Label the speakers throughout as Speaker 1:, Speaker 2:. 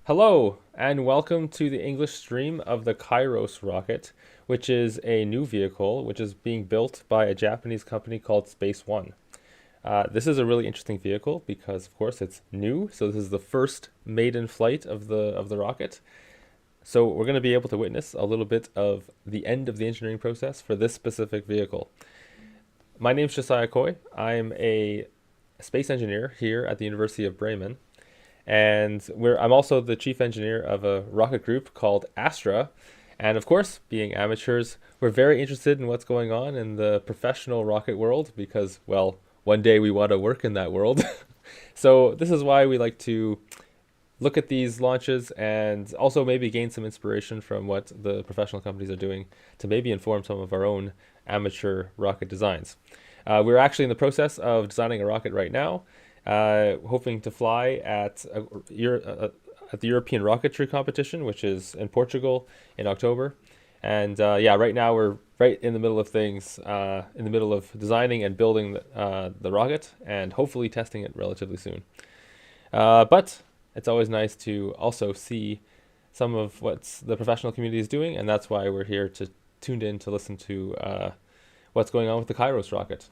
Speaker 1: Hello, and welcome to the English stream of the Kairos rocket, which is a new vehicle which is being built by a Japanese company called Space One. This is a really interesting vehicle because, of course, it's new. So this is the first maiden flight of the rocket. So we're going to be able to witness a little bit of the end of the engineering process for this specific vehicle. My name's Josiah Coy. I'm a space engineer here at the University of Bremen, and I'm also the chief engineer of a rocket group called Astra. And of course, being amateurs, we're very interested in what's going on in the professional rocket world because, well, one day we want to work in that world. So this is why we like to look at these launches and also maybe gain some inspiration from what the professional companies are doing to maybe inform some of our own amateur rocket designs. We're actually in the process of designing a rocket right now, hoping to fly at the European Rocketry Competition, which is in Portugal in October. And yeah, right now we're right in the middle of things, in the middle of designing and building the rocket and hopefully testing it relatively soon. But it's always nice to also see some of what the professional community is doing, and that's why we're here tuned in to listen to what's going on with the Kairos rocket.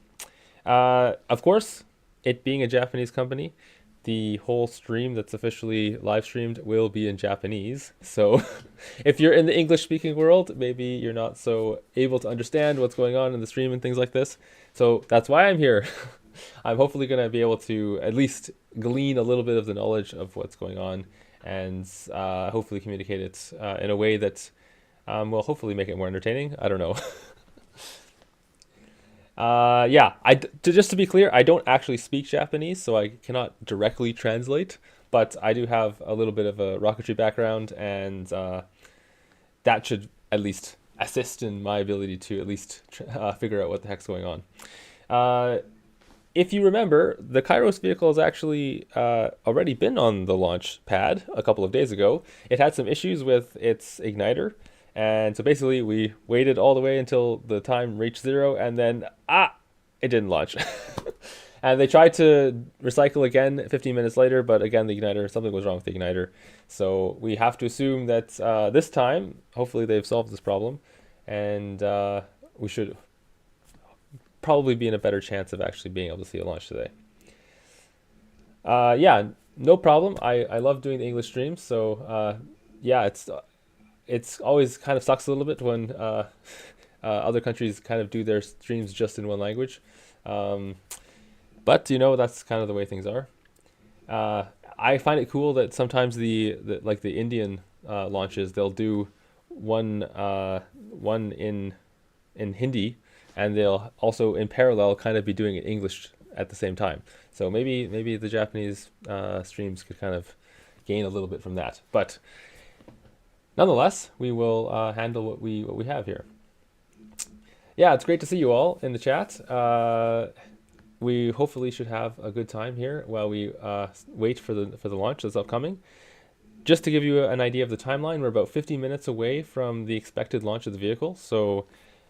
Speaker 1: Of course, it being a Japanese company, the whole stream that's officially live streamed will be in Japanese. So if you're in the English speaking world, maybe you're not so able to understand what's going on in the stream and things like this. So that's why I'm here. I'm hopefully going to be able to at least glean a little bit of the knowledge of what's going on and hopefully communicate it in a way that will hopefully make it more entertaining. I don't know. Yeah, just to be clear, I don't actually speak Japanese, so I cannot directly translate, but I do have a little bit of a rocketry background, and that should at least assist in my ability to at least figure out what the heck's going on. If you remember, the Kairos vehicle has actually already been on the launch pad a couple of days ago. It had some issues with its igniter, and so basically we waited all the way until the time reached zero, and then, it didn't launch. And they tried to recycle again 15 minutes later, but again, something was wrong with the igniter. So we have to assume that this time, hopefully they've solved this problem, and we should probably be in a better chance of actually being able to see a launch today. Yeah, no problem. I love doing the English streams, so yeah, it's always kind of sucks a little bit when other countries kind of do their streams just in one language. But that's kind of the way things are. I find it cool that sometimes like the Indian launches, they'll do one in Hindi, and they'll also in parallel kind of be doing it English at the same time. So maybe the Japanese streams could kind of gain a little bit from that. But nonetheless, we will handle what we have here. Yeah, it's great to see you all in the chat. We hopefully should have a good time here while we wait for the launch that's upcoming. Just to give you an idea of the timeline, we're about 50 minutes away from the expected launch of the vehicle. So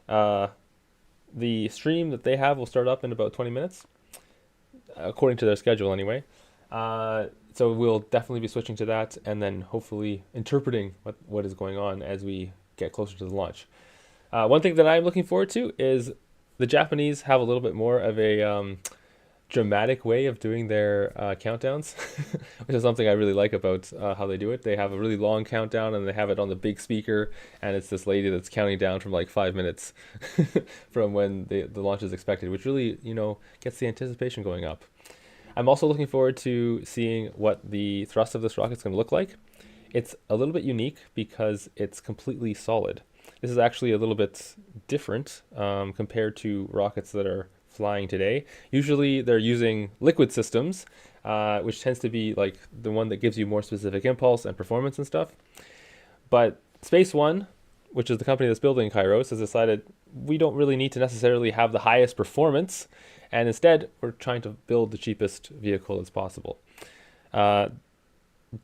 Speaker 1: the stream that they have will start up in about 20 minutes, according to their schedule anyway. So we'll definitely be switching to that and then hopefully interpreting what is going on as we get closer to the launch. One thing that I'm looking forward to is the Japanese have a little bit more of a dramatic way of doing their countdowns, which is something I really like about how they do it. They have a really long countdown and they have it on the big speaker, and it's this lady that's counting down from like 5 minutes from when the launch is expected, which really, gets the anticipation going up. I'm also looking forward to seeing what the thrust of this rocket is going to look like. It's a little bit unique because it's completely solid. This is actually a little bit different compared to rockets that are flying today. Usually they're using liquid systems, which tends to be like the one that gives you more specific impulse and performance and stuff. But Space One, which is the company that's building Kairos, has decided we don't really need to necessarily have the highest performance, and instead we're trying to build the cheapest vehicle as possible.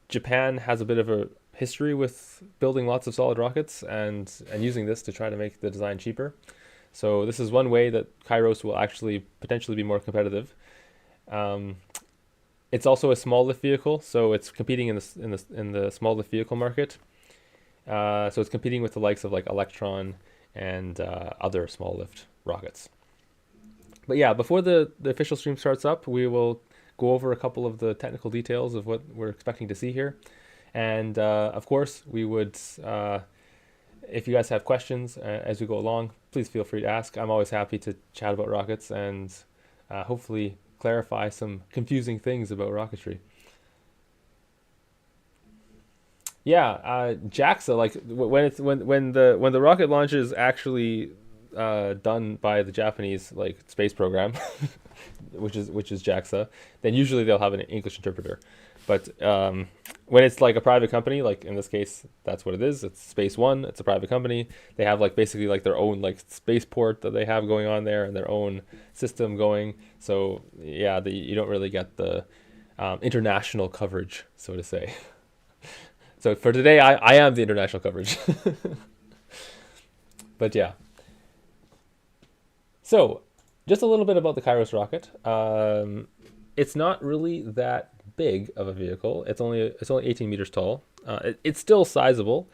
Speaker 1: Japan has a bit of a history with building lots of solid rockets and using this to try to make the design cheaper. So this is one way that Kairos will actually potentially be more competitive. It's also a small lift vehicle, so it's competing in the small lift vehicle market. So it's competing with the likes of like Electron and other small lift rockets. But yeah, before the official stream starts up, we will go over a couple of the technical details of what we're expecting to see here. And of course, we would, if you guys have questions as we go along, please feel free to ask. I'm always happy to chat about rockets and hopefully clarify some confusing things about rocketry. Yeah, JAXA, like when the rocket launch is actually done by the Japanese like space program, which is JAXA, then usually they'll have an English interpreter. But when it's like a private company, like in this case, that's what it is. It's Space One. It's a private company. They have like basically like their own like spaceport that they have going on there and their own system going. So yeah, you don't really get the international coverage, so to say. So for today, I am the international coverage. But yeah. So just a little bit about the Kairos rocket. It's not really that big of a vehicle. It's only 18 meters tall. It's still sizable,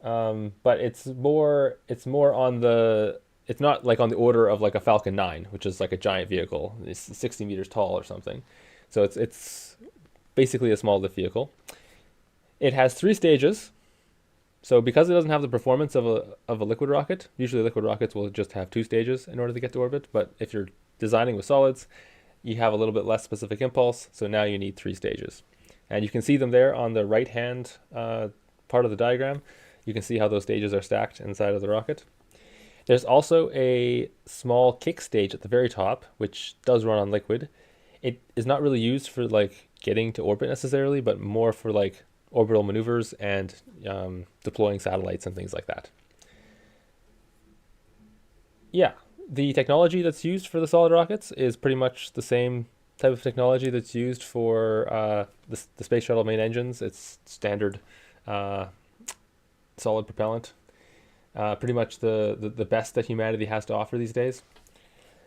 Speaker 1: but it's more on the, it's not like on the order of like a Falcon 9, which is like a giant vehicle. It's 60 meters tall or something. So it's basically a small lift vehicle. It has 3 stages. So because it doesn't have the performance of a liquid rocket, usually liquid rockets will just have 2 stages in order to get to orbit. But if you're designing with solids, you have a little bit less specific impulse. So now you need 3 stages. And you can see them there on the right-hand part of the diagram. You can see how those stages are stacked inside of the rocket. There's also a small kick stage at the very top, which does run on liquid. It is not really used for like getting to orbit necessarily, but more for like orbital maneuvers and deploying satellites and things like that. Yeah, the technology that's used for the solid rockets is pretty much the same type of technology that's used for the space shuttle main engines. It's standard solid propellant. Pretty much the best that humanity has to offer these days.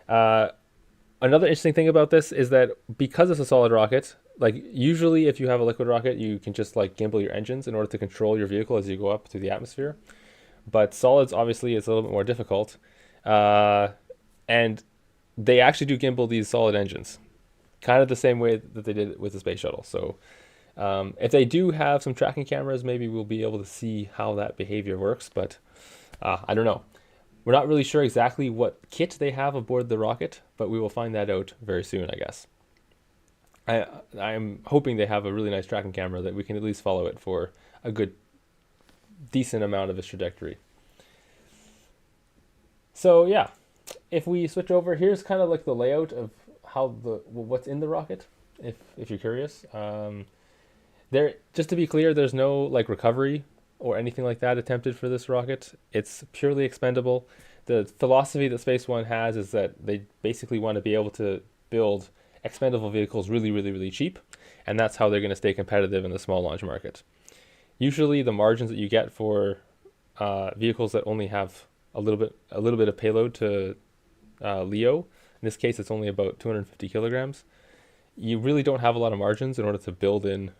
Speaker 1: Another interesting thing about this is that because it's a solid rocket, like usually if you have a liquid rocket, you can just like gimbal your engines in order to control your vehicle as you go up through the atmosphere. But solids obviously is a little bit more difficult. And they actually do gimbal these solid engines, kind of the same way that they did with the space shuttle. So if they do have some tracking cameras, maybe we'll be able to see how that behavior works. But I don't know. We're not really sure exactly what kit they have aboard the rocket, but we will find that out very soon, I guess. I'm hoping they have a really nice tracking camera that we can at least follow it for a good, decent amount of its trajectory. So yeah, if we switch over, here's kind of like the layout of how what's in the rocket, if you're curious. There, just to be clear, there's no like recovery or anything like that attempted for this rocket. It's purely expendable. The philosophy that Space One has is that they basically want to be able to build expendable vehicles really, really, really cheap, and that's how they're going to stay competitive in the small launch market. Usually, the margins that you get for vehicles that only have a little bit of payload to LEO, in this case, it's only about 250 kilograms. You really don't have a lot of margins in order to build in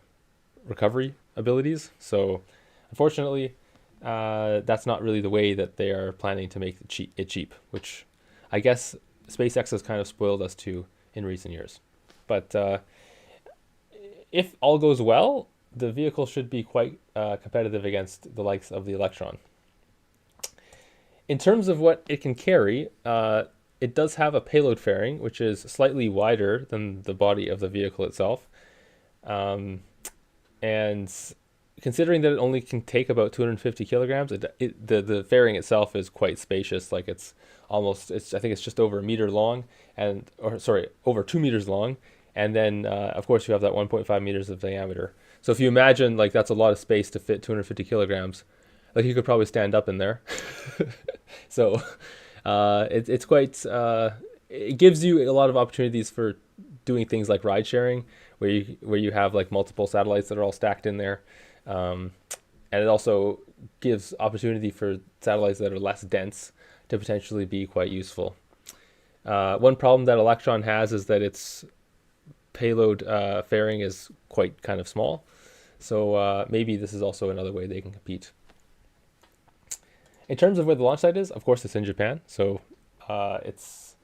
Speaker 1: recovery abilities. So, unfortunately, that's not really the way that they are planning to make it cheap, which I guess SpaceX has kind of spoiled us to in recent years. But if all goes well, the vehicle should be quite competitive against the likes of the Electron. In terms of what it can carry, it does have a payload fairing, which is slightly wider than the body of the vehicle itself. And considering that it only can take about 250 kilograms, the fairing itself is quite spacious. Like I think it's just over a meter long, over 2 meters long. And then, of course, you have that 1.5 meters of diameter. So if you imagine, like, that's a lot of space to fit 250 kilograms, like you could probably stand up in there. So it's quite, it gives you a lot of opportunities for doing things like ride sharing, where you have like multiple satellites that are all stacked in there. And it also gives opportunity for satellites that are less dense to potentially be quite useful. One problem that Electron has is that it's payload fairing is quite kind of small. So maybe this is also another way they can compete. In terms of where the launch site is, of course, it's in Japan. So it's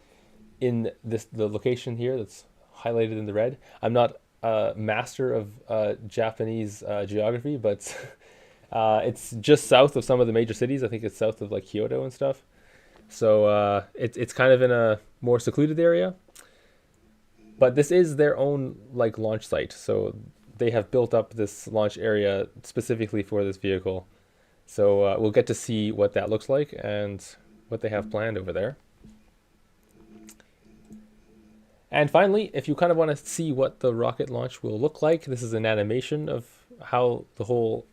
Speaker 1: in the location here that's highlighted in the red. I'm not a master of Japanese geography, but it's just south of some of the major cities. I think it's south of like Kyoto and stuff. So it's kind of in a more secluded area. But this is their own like launch site. So they have built up this launch area specifically for this vehicle. So we'll get to see what that looks like and what they have planned over there. And finally, if you kind of want to see what the rocket launch will look like, this is an animation of how the whole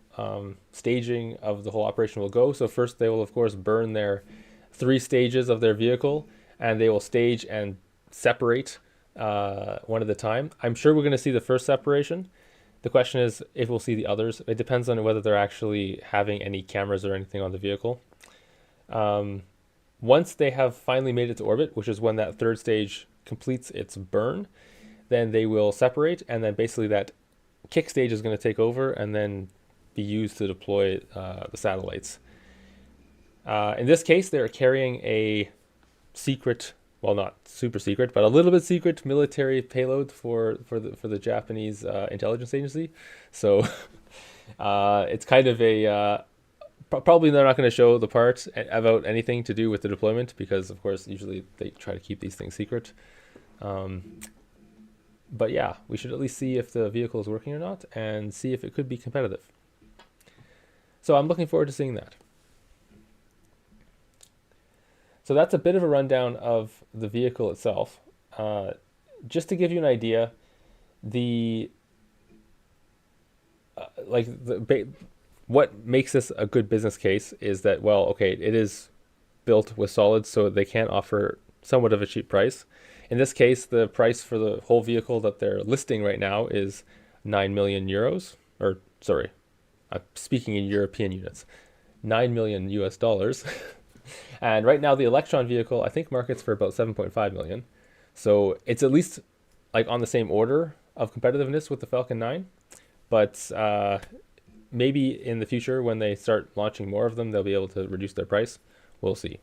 Speaker 1: staging of the whole operation will go. So first they will, of course, burn their 3 stages of their vehicle, and they will stage and separate one at a time. I'm sure we're going to see the first separation. The question is if we'll see the others. It depends on whether they're actually having any cameras or anything on the vehicle. Once they have finally made it to orbit, which is when that 3rd stage completes its burn, then they will separate, and then basically that kick stage is going to take over and then be used to deploy the satellites. In this case, they're carrying a secret, well, not super secret, but a little bit secret military payload for the Japanese intelligence agency. So it's kind of a probably they're not going to show the part about anything to do with the deployment because, of course, usually they try to keep these things secret. But yeah, we should at least see if the vehicle is working or not and see if it could be competitive. So I'm looking forward to seeing that. So that's a bit of a rundown of the vehicle itself. Just to give you an idea, what makes this a good business case is that, well, okay, it is built with solids, so they can offer somewhat of a cheap price. In this case, the price for the whole vehicle that they're listing right now is 9 million euros, or sorry, I'm speaking in European units, 9 million US dollars. And right now the Electron vehicle, I think, markets for about 7.5 million. So it's at least like on the same order of competitiveness with the Falcon 9. But maybe in the future, when they start launching more of them, they'll be able to reduce their price. We'll see.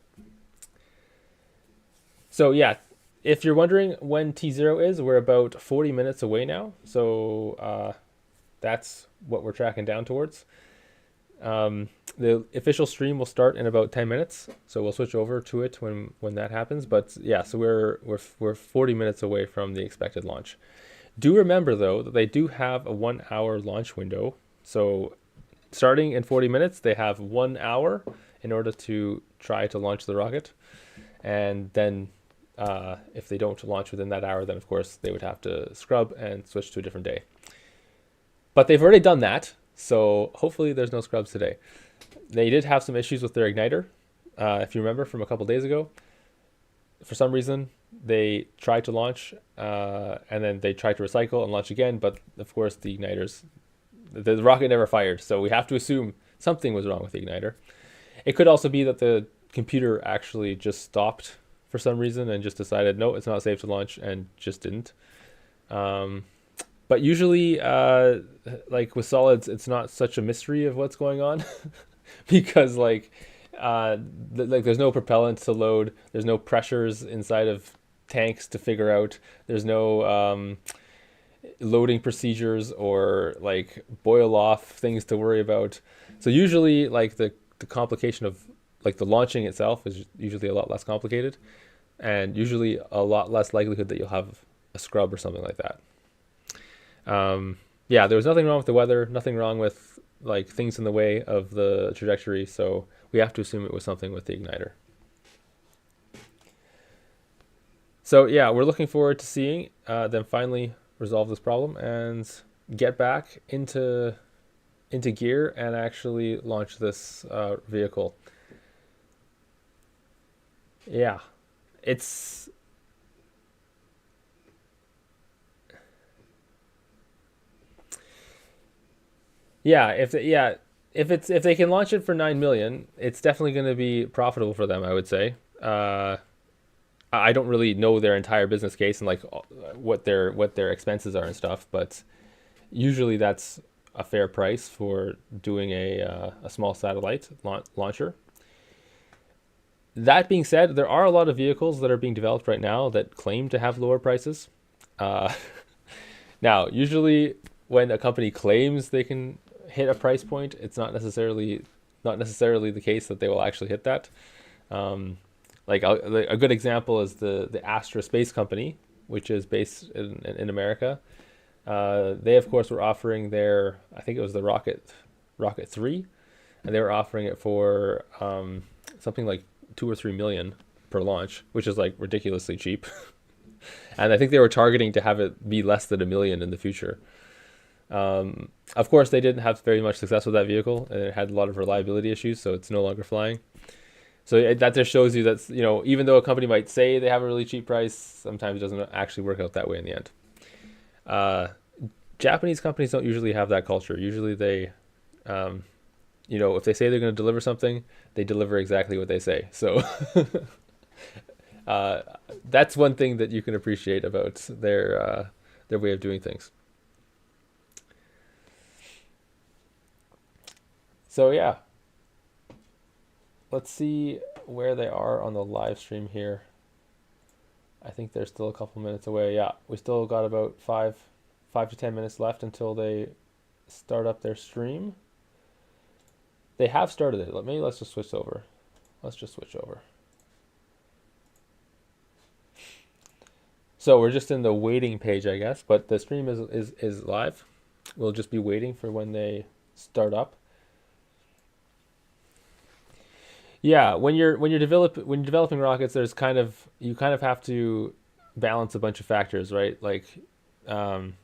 Speaker 1: So yeah, if you're wondering when T0 is, we're about 40 minutes away now. So that's what we're tracking down towards. The official stream will start in about 10 minutes, so we'll switch over to it when that happens. But yeah, so we're 40 minutes away from the expected launch. Do remember though that they do have a 1 hour launch window. So starting in 40 minutes, they have 1 hour in order to try to launch the rocket. And then if they don't launch within that hour, then of course they would have to scrub and switch to a different day. But they've already done that, so hopefully there's no scrubs today. They did have some issues with their igniter. If you remember from a couple days ago, for some reason, they tried to launch and then they tried to recycle and launch again. But of course, the igniters, the rocket never fired. So we have to assume something was wrong with the igniter. It could also be that the computer actually just stopped for some reason and just decided, no, it's not safe to launch, and just didn't. But usually, like with solids, it's not such a mystery of what's going on because there's no propellant to load, there's no pressures inside of tanks to figure out, there's no loading procedures or like boil off things to worry about. So usually, like the complication of like the launching itself is usually a lot less complicated, and usually a lot less likelihood that you'll have a scrub or something like that. Yeah, there was nothing wrong with the weather, nothing wrong with like things in the way of the trajectory, so we have to assume it was something with the igniter. So yeah, we're looking forward to seeing them finally resolve this problem and get back into gear and actually launch this vehicle. Yeah, it's if they can launch it for 9 million, it's definitely going to be profitable for them, I would say. I don't really know their entire business case and like what their expenses are and stuff, but usually that's a fair price for doing a small satellite launcher. That being said, there are a lot of vehicles that are being developed right now that claim to have lower prices. Uh, Now, usually when a company claims they can hit a price point, it's not necessarily the case that they will actually hit that. Um, a good example is the Astra Space Company, which is based in America. They of course were offering their, I think it was the Rocket 3, and they were offering it for something like 2 or 3 million per launch, which is like ridiculously cheap. And I think they were targeting to have it be less than 1 million in the future. Of course, they didn't have very much success with that vehicle, and it had a lot of reliability issues, so it's no longer flying. So that just shows you that, even though a company might say they have a really cheap price, sometimes it doesn't actually work out that way in the end. Uh, Japanese companies don't usually have that culture. Usually they, if they say they're going to deliver something, they deliver exactly what they say. So uh, that's one thing that you can appreciate about their way of doing things. So yeah, let's see where they are on the live stream here. I think they're still a couple minutes away. Yeah, we still got about five to 10 minutes left until they start up their stream. They have started it. Let's just switch over. Let's just switch over. So we're just in the waiting page, I guess, but the stream is live. We'll just be waiting for when they start up. Yeah, when you're developing rockets, you kind of have to balance a bunch of factors, right? Like, um,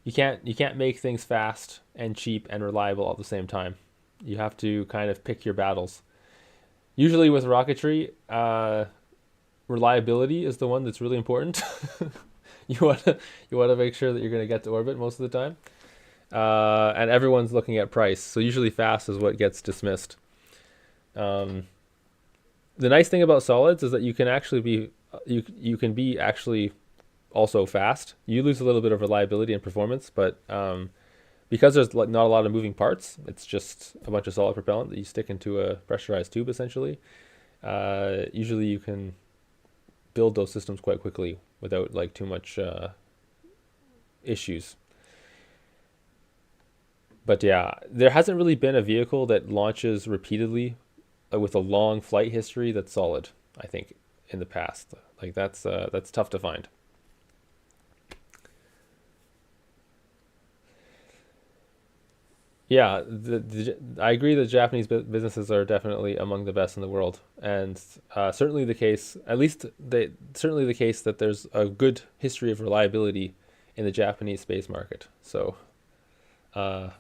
Speaker 1: you can't make things fast and cheap and reliable all at the same time. You have to kind of pick your battles. Usually with rocketry, reliability is the one that's really important. You want to make sure that you're going to get to orbit most of the time, and everyone's looking at price. So usually fast is what gets dismissed. Um, the nice thing about solids is that you can be actually also fast. You lose a little bit of reliability and performance, but because there's not a lot of moving parts, it's just a bunch of solid propellant that you stick into a pressurized tube essentially. Usually you can build those systems quite quickly without like too much issues. But yeah, there hasn't really been a vehicle that launches repeatedly with a long flight history that's solid, I think, in the past. Like that's tough to find. Yeah, I agree that Japanese businesses are definitely among the best in the world, and certainly the case. At least certainly the case that there's a good history of reliability in the Japanese space market. So uh,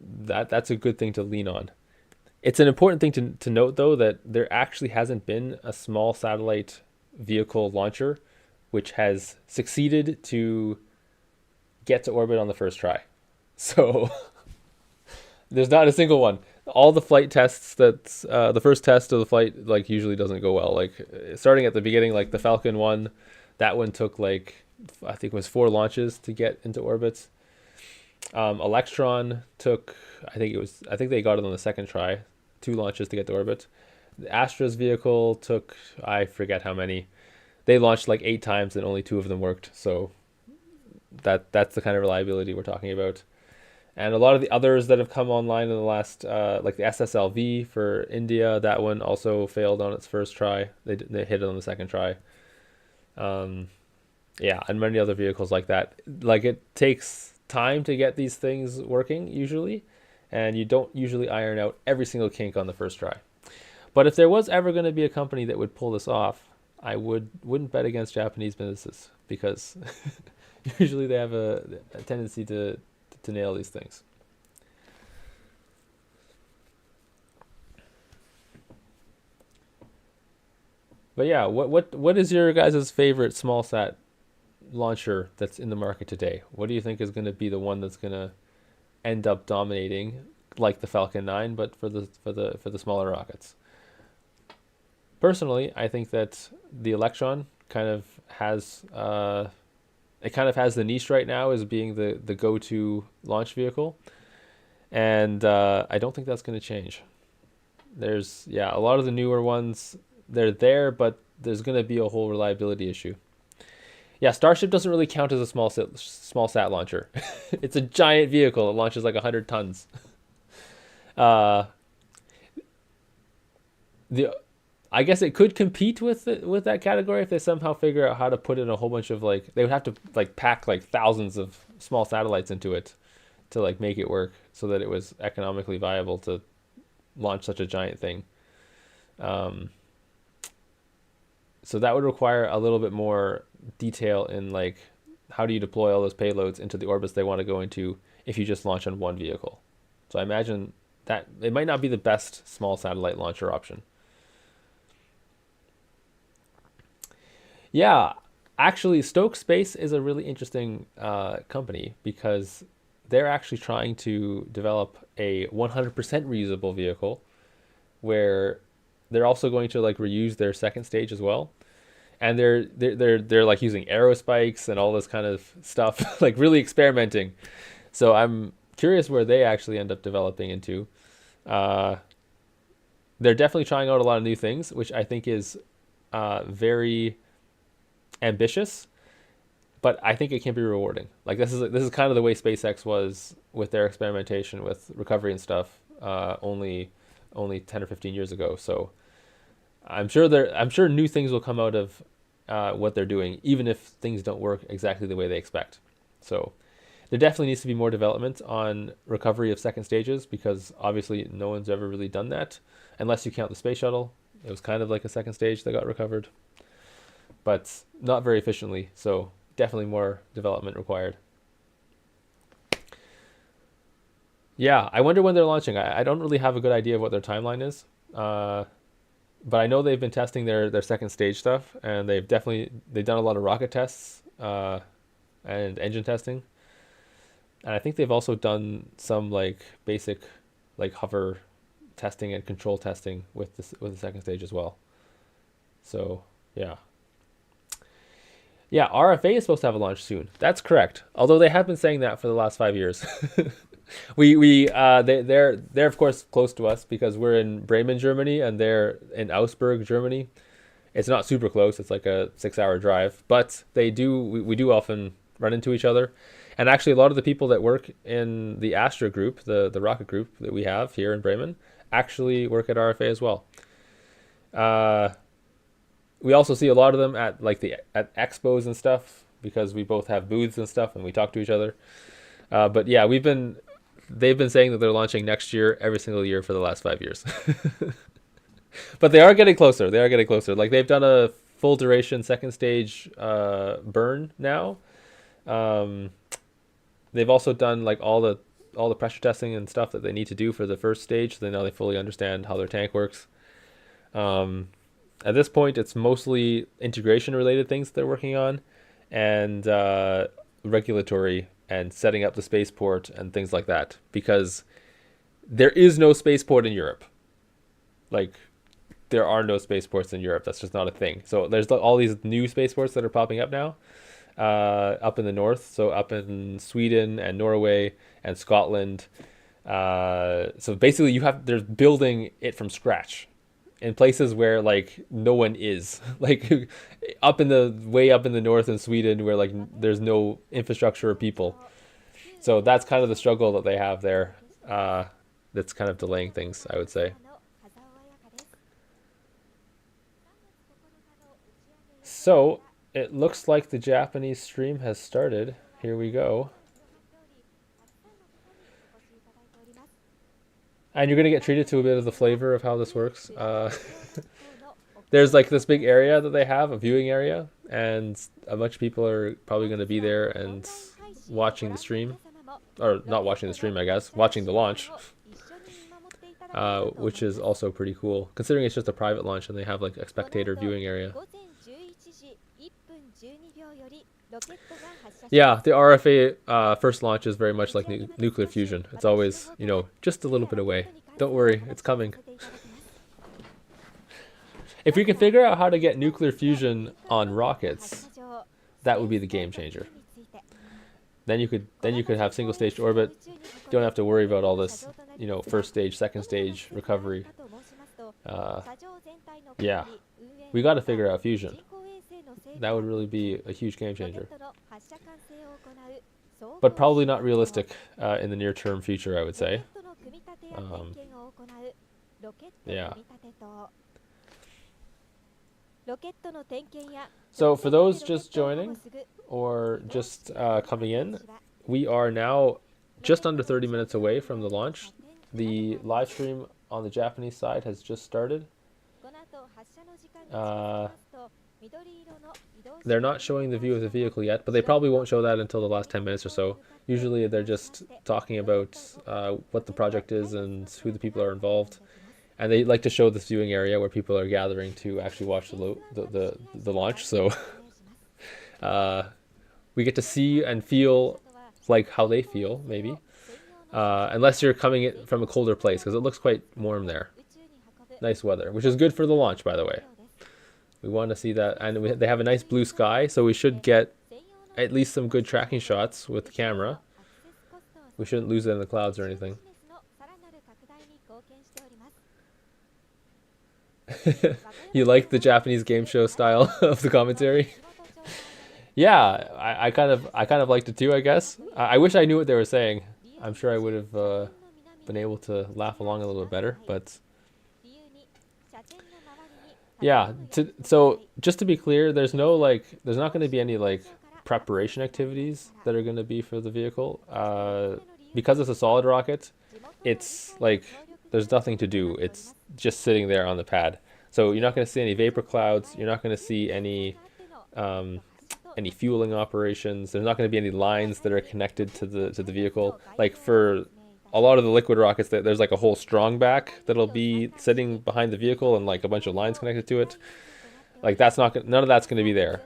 Speaker 1: that's a good thing to lean on. It's an important thing to note, though, that there actually hasn't been a small satellite vehicle launcher which has succeeded to get to orbit on the first try. So there's not a single one. All the flight tests that's the first test of the flight like usually doesn't go well. Like starting at the beginning, like the Falcon 1, that one took like I think it was 4 launches to get into orbit. Electron took I think they got it on the second try, 2 launches to get to orbit. The Astra's vehicle took I forget how many. They launched like 8 times and only 2 of them worked. So that's the kind of reliability we're talking about. And a lot of the others that have come online in the last, like the SSLV for India, that one also failed on its first try. They hit it on the second try. Um, yeah, and many other vehicles like that. Like it takes time to get these things working usually, and you don't usually iron out every single kink on the first try. But if there was ever going to be a company that would pull this off, I wouldn't bet against Japanese businesses because usually they have a tendency to nail these things. But yeah, what is your guys' favorite small sat launcher that's in the market today? What do you think is going to be the one that's going to end up dominating, like the Falcon 9, but for the smaller rockets? Personally, I think that the Electron kind of has it kind of has the niche right now as being the go-to launch vehicle, and I don't think that's going to change. There's a lot of the newer ones, they're there, but there's going to be a whole reliability issue. Yeah, Starship doesn't really count as a small sat launcher. It's a giant vehicle. It launches like 100 tons. Uh, the I guess it could compete with that category if they somehow figure out how to put in a whole bunch of like they would have to like pack like thousands of small satellites into it to like make it work so that it was economically viable to launch such a giant thing. Um, so that would require a little bit more detail in like how do you deploy all those payloads into the orbits they want to go into if you just launch on one vehicle. So I imagine that it might not be the best small satellite launcher option. Yeah, actually, Stoke Space is a really interesting company because they're actually trying to develop a 100% reusable vehicle where they're also going to like reuse their second stage as well. And they're like using aerospikes and all this kind of stuff, like really experimenting. So I'm curious where they actually end up developing into. Uh, they're definitely trying out a lot of new things, which I think is very ambitious, but I think it can be rewarding. Like this is kind of the way SpaceX was with their experimentation with recovery and stuff only 10 or 15 years ago. So I'm sure new things will come out of what they're doing, even if things don't work exactly the way they expect. So there definitely needs to be more development on recovery of second stages because obviously no one's ever really done that unless you count the space shuttle. It was kind of like a second stage that got recovered, but not very efficiently. So definitely more development required. Yeah, I wonder when they're launching. I don't really have a good idea of what their timeline is. But I know they've been testing their second stage stuff, and they've done a lot of rocket tests and engine testing, and I think they've also done some like basic like hover testing and control testing with the second stage as well. So yeah, yeah, RFA is supposed to have a launch soon. That's correct. Although they have been saying that for the last 5 years. They're of course close to us because we're in Bremen, Germany, and they're in Augsburg, Germany. It's not super close. It's like a 6-hour drive, but we do often run into each other. And actually, a lot of the people that work in the Astra group, the rocket group that we have here in Bremen, actually work at RFA as well. We also see a lot of them at at expos and stuff because we both have booths and stuff, and we talk to each other. But yeah, they've been saying that they're launching next year every single year for the last 5 years. But they are getting closer. They are getting closer. Like they've done a full duration second stage burn now. They've also done like all the pressure testing and stuff that they need to do for the first stage. So now they fully understand how their tank works. At this point, it's mostly integration related things they're working on, and regulatory and setting up the spaceport and things like that, because there is no spaceport in Europe. Like, there are no spaceports in Europe. That's just not a thing. So there's all these new spaceports that are popping up now, up in the north. So up in Sweden and Norway and Scotland. So basically, they're building it from scratch in places where like no one is, like way up in the north in Sweden where like there's no infrastructure or people. So that's kind of the struggle that they have there. That's kind of delaying things, I would say. So it looks like the Japanese stream has started. Here we go. And you're going to get treated to a bit of the flavor of how this works. There's like this big area that they have, a viewing area, and a bunch of people are probably going to be there and watching the stream. Or not watching the stream, I guess. Watching the launch. Which is also pretty cool, considering it's just a private launch and they have like a spectator viewing area. Yeah, the RFA first launch is very much like nuclear fusion. It's always, just a little bit away. Don't worry, it's coming. If we can figure out how to get nuclear fusion on rockets, that would be the game changer. Then you could have single stage orbit. You don't have to worry about all this, first stage, second stage recovery. Uh, yeah, we got to figure out fusion. That would really be a huge game changer, but probably not realistic in the near term future, I would say. Um, yeah. So for those just joining or just coming in, we are now just under 30 minutes away from the launch. The live stream on the Japanese side has just started. Uh, they're not showing the view of the vehicle yet, but they probably won't show that until the last 10 minutes or so. Usually they're just talking about what the project is and who the people are involved. And they like to show this viewing area where people are gathering to actually watch the launch. So we get to see and feel like how they feel, maybe. Unless you're coming in from a colder place, because it looks quite warm there. Nice weather, which is good for the launch, by the way. We want to see that. And they have a nice blue sky, so we should get at least some good tracking shots with the camera. We shouldn't lose it in the clouds or anything. You like the Japanese game show style of the commentary? Yeah, I kind of liked it too, I guess. I wish I knew what they were saying. I'm sure I would have been able to laugh along a little bit better, but yeah. So just to be clear, there's not going to be any preparation activities that are going to be for the vehicle. Because it's a solid rocket, it's there's nothing to do. It's just sitting there on the pad. So you're not going to see any vapor clouds. You're not going to see any fueling operations. There's not going to be any lines that are connected to the vehicle. Like for a lot of the liquid rockets, there's a whole strong back that'll be sitting behind the vehicle and a bunch of lines connected to it. None of that's going to be there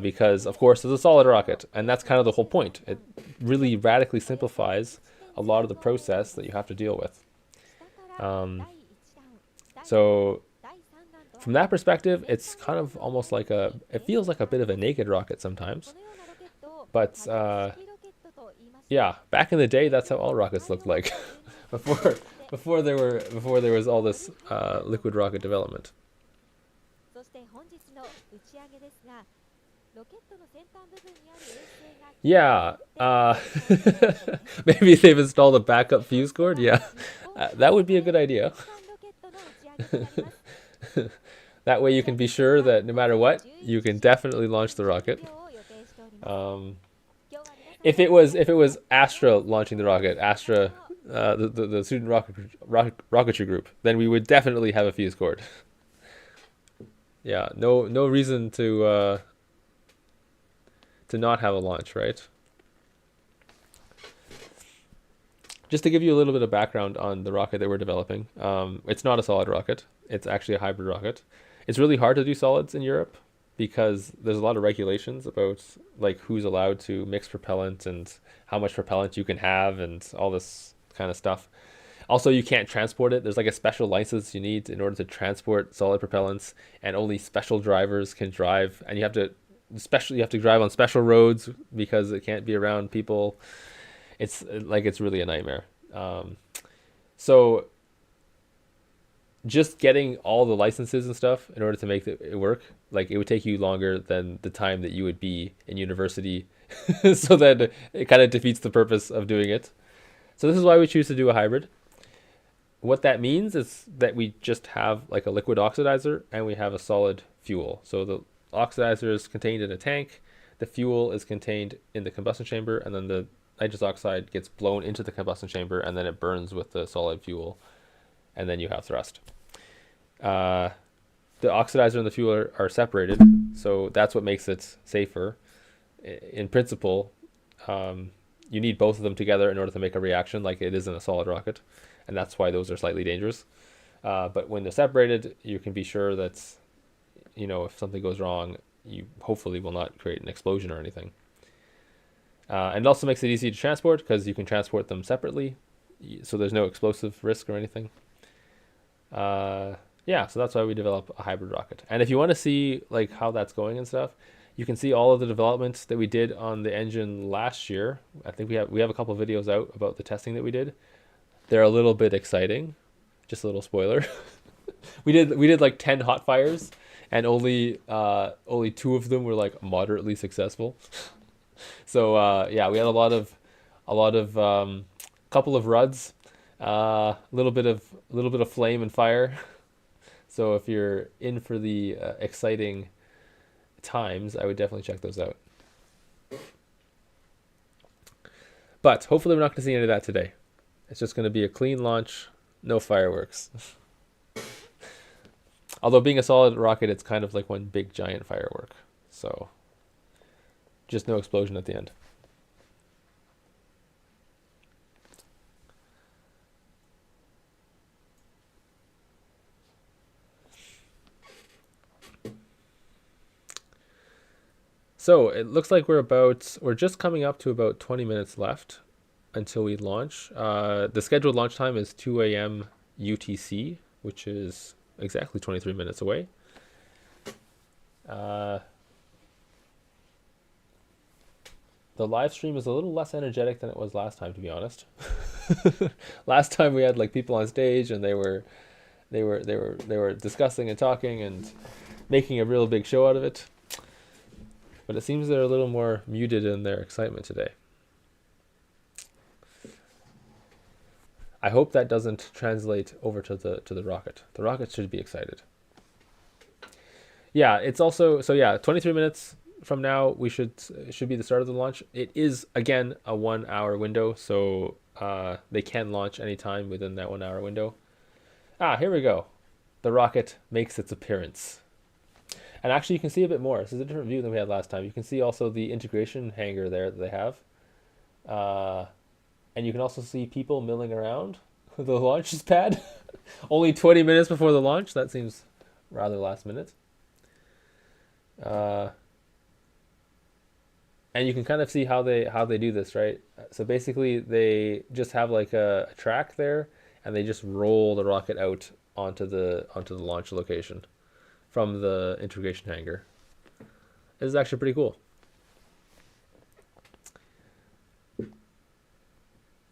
Speaker 1: because of course it's a solid rocket, and that's kind of the whole point. It really radically simplifies a lot of the process that you have to deal with. So from that perspective, it's kind of almost it feels like a bit of a naked rocket sometimes. But yeah, back in the day, that's how all rockets looked like before there was all this liquid rocket development. Yeah, maybe they've installed a backup fuse cord. Yeah, that would be a good idea. That way you can be sure that no matter what, you can definitely launch the rocket. If it was Astra launching the rocket, Astra, the student rocketry group, then we would definitely have a fuse cord. Yeah, no reason to not have a launch, right? Just to give you a little bit of background on the rocket that we're developing, it's not a solid rocket. It's actually a hybrid rocket. It's really hard to do solids in Europe because there's a lot of regulations about who's allowed to mix propellant and how much propellant you can have and all this kind of stuff. Also, you can't transport it. There's a special license you need in order to transport solid propellants, and only special drivers can drive. And you have to drive on special roads because it can't be around people. It's really a nightmare. So just getting all the licenses and stuff in order to make it work, it would take you longer than the time that you would be in university. So that it kind of defeats the purpose of doing it. So this is why we choose to do a hybrid. What that means is that we just have a liquid oxidizer and we have a solid fuel. So the oxidizer is contained in a tank, the fuel is contained in the combustion chamber, and then the nitrous oxide gets blown into the combustion chamber, and then it burns with the solid fuel, and then you have thrust. The oxidizer and the fuel are separated, so that's what makes it safer. In principle, you need both of them together in order to make a reaction like it is in a solid rocket, and that's why those are slightly dangerous. But when they're separated, you can be sure that, if something goes wrong, you hopefully will not create an explosion or anything. And it also makes it easy to transport because you can transport them separately, so there's no explosive risk or anything. Yeah, so that's why we develop a hybrid rocket. And if you want to see like how that's going and stuff, you can see all of the developments that we did on the engine last year. I think we have a couple of videos out about the testing that we did. They're a little bit exciting. Just a little spoiler. We did like 10 hot fires and only two of them were like moderately successful. So yeah, we had a lot of couple of ruds, a little bit of flame and fire. So if you're in for the exciting times, I would definitely check those out. But hopefully we're not going to see any of that today. It's just going to be a clean launch, no fireworks. Although being a solid rocket, it's kind of like one big giant firework. So just no explosion at the end. So it looks like we're just coming up to about 20 minutes left until we launch. The scheduled launch time is 2 a.m. UTC, which is exactly 23 minutes away. Uh, the live stream is a little less energetic than it was last time, to be honest. Last time we had like people on stage and they were discussing and talking and making a real big show out of it. But it seems they're a little more muted in their excitement today. I hope that doesn't translate over to the rocket. The rocket should be excited. Yeah, it's also so yeah, 23 minutes from now we should be the start of the launch. It is again a 1 hour window, so they can launch anytime within that 1 hour window. Ah, here we go. The rocket makes its appearance. And actually, you can see a bit more. This is a different view than we had last time. You can see also the integration hangar there that they have. And you can also see people milling around the launch pad. Only 20 minutes before the launch. That seems rather last minute. And you can kind of see how they do this, right? So basically, they just have like a track there, and they just roll the rocket out onto the launch location from the integration hangar. This is actually pretty cool.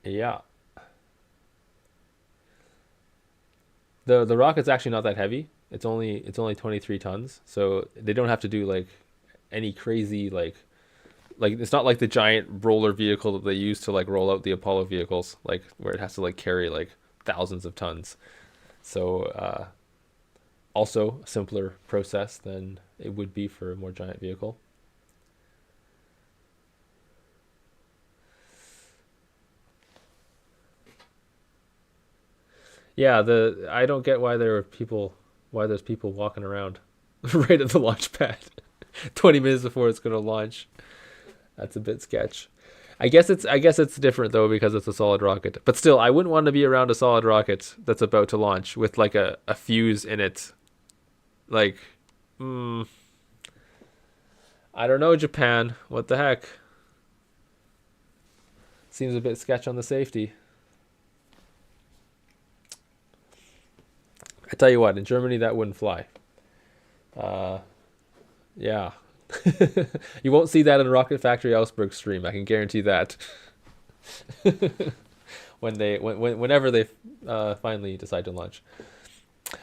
Speaker 1: Yeah. The rocket's actually not that heavy. It's only 23 tons, so they don't have to do like any crazy like it's not like the giant roller vehicle that they use to like roll out the Apollo vehicles, like where it has to like carry like thousands of tons. So also a simpler process than it would be for a more giant vehicle. Yeah, the I don't get why there's people walking around right at the launch pad 20 minutes before it's going to launch. That's a bit sketch. I guess it's different though because it's a solid rocket. But still, I wouldn't want to be around a solid rocket that's about to launch with like a fuse in it. Like, mm, I don't know, Japan. What the heck? Seems a bit sketch on the safety. I tell you what, in Germany that wouldn't fly. Uh, yeah. You won't see that in Rocket Factory Augsburg stream. I can guarantee that. Whenever they finally decide to launch,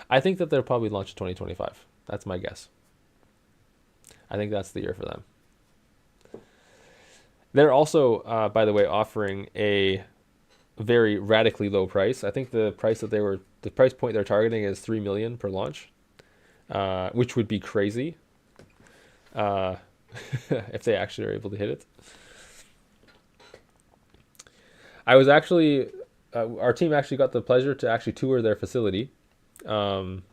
Speaker 1: I think that they'll probably launch in 2025. That's my guess. I think that's the year for them. They're also, by the way, offering a very radically low price. I think the price point they're targeting is 3 million per launch, which would be crazy uh, if they actually are able to hit it. I was actually, our team actually got the pleasure to actually tour their facility. Um,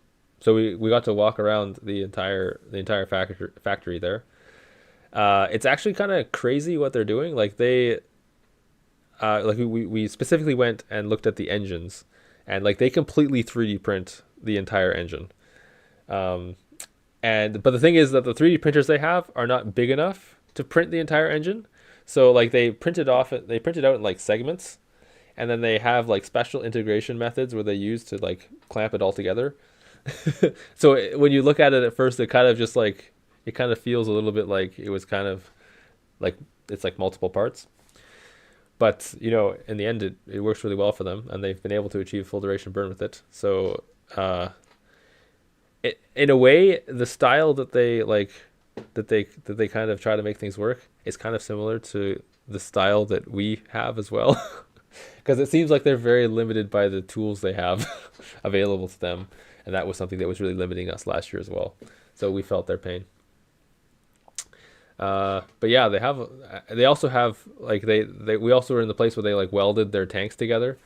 Speaker 1: so we got to walk around the entire factory there. It's actually kind of crazy what they're doing. Like we specifically went and looked at the engines, and like they completely 3D print the entire engine. Um, but the thing is that the 3D printers they have are not big enough to print the entire engine. So like they print it out in like segments, and then they have like special integration methods where they use to like clamp it all together. So when you look at it at first, it kind of just like it kind of feels a little bit like it was kind of like it's like multiple parts. But in the end, it works really well for them, and they've been able to achieve full duration burn with it. So, in a way, the style that they like, that they kind of try to make things work is kind of similar to the style that we have as well, because it seems like they're very limited by the tools they have available to them, and that was something that was really limiting us last year as well. So we felt their pain. But yeah, they also have like we also were in the place where they like welded their tanks together,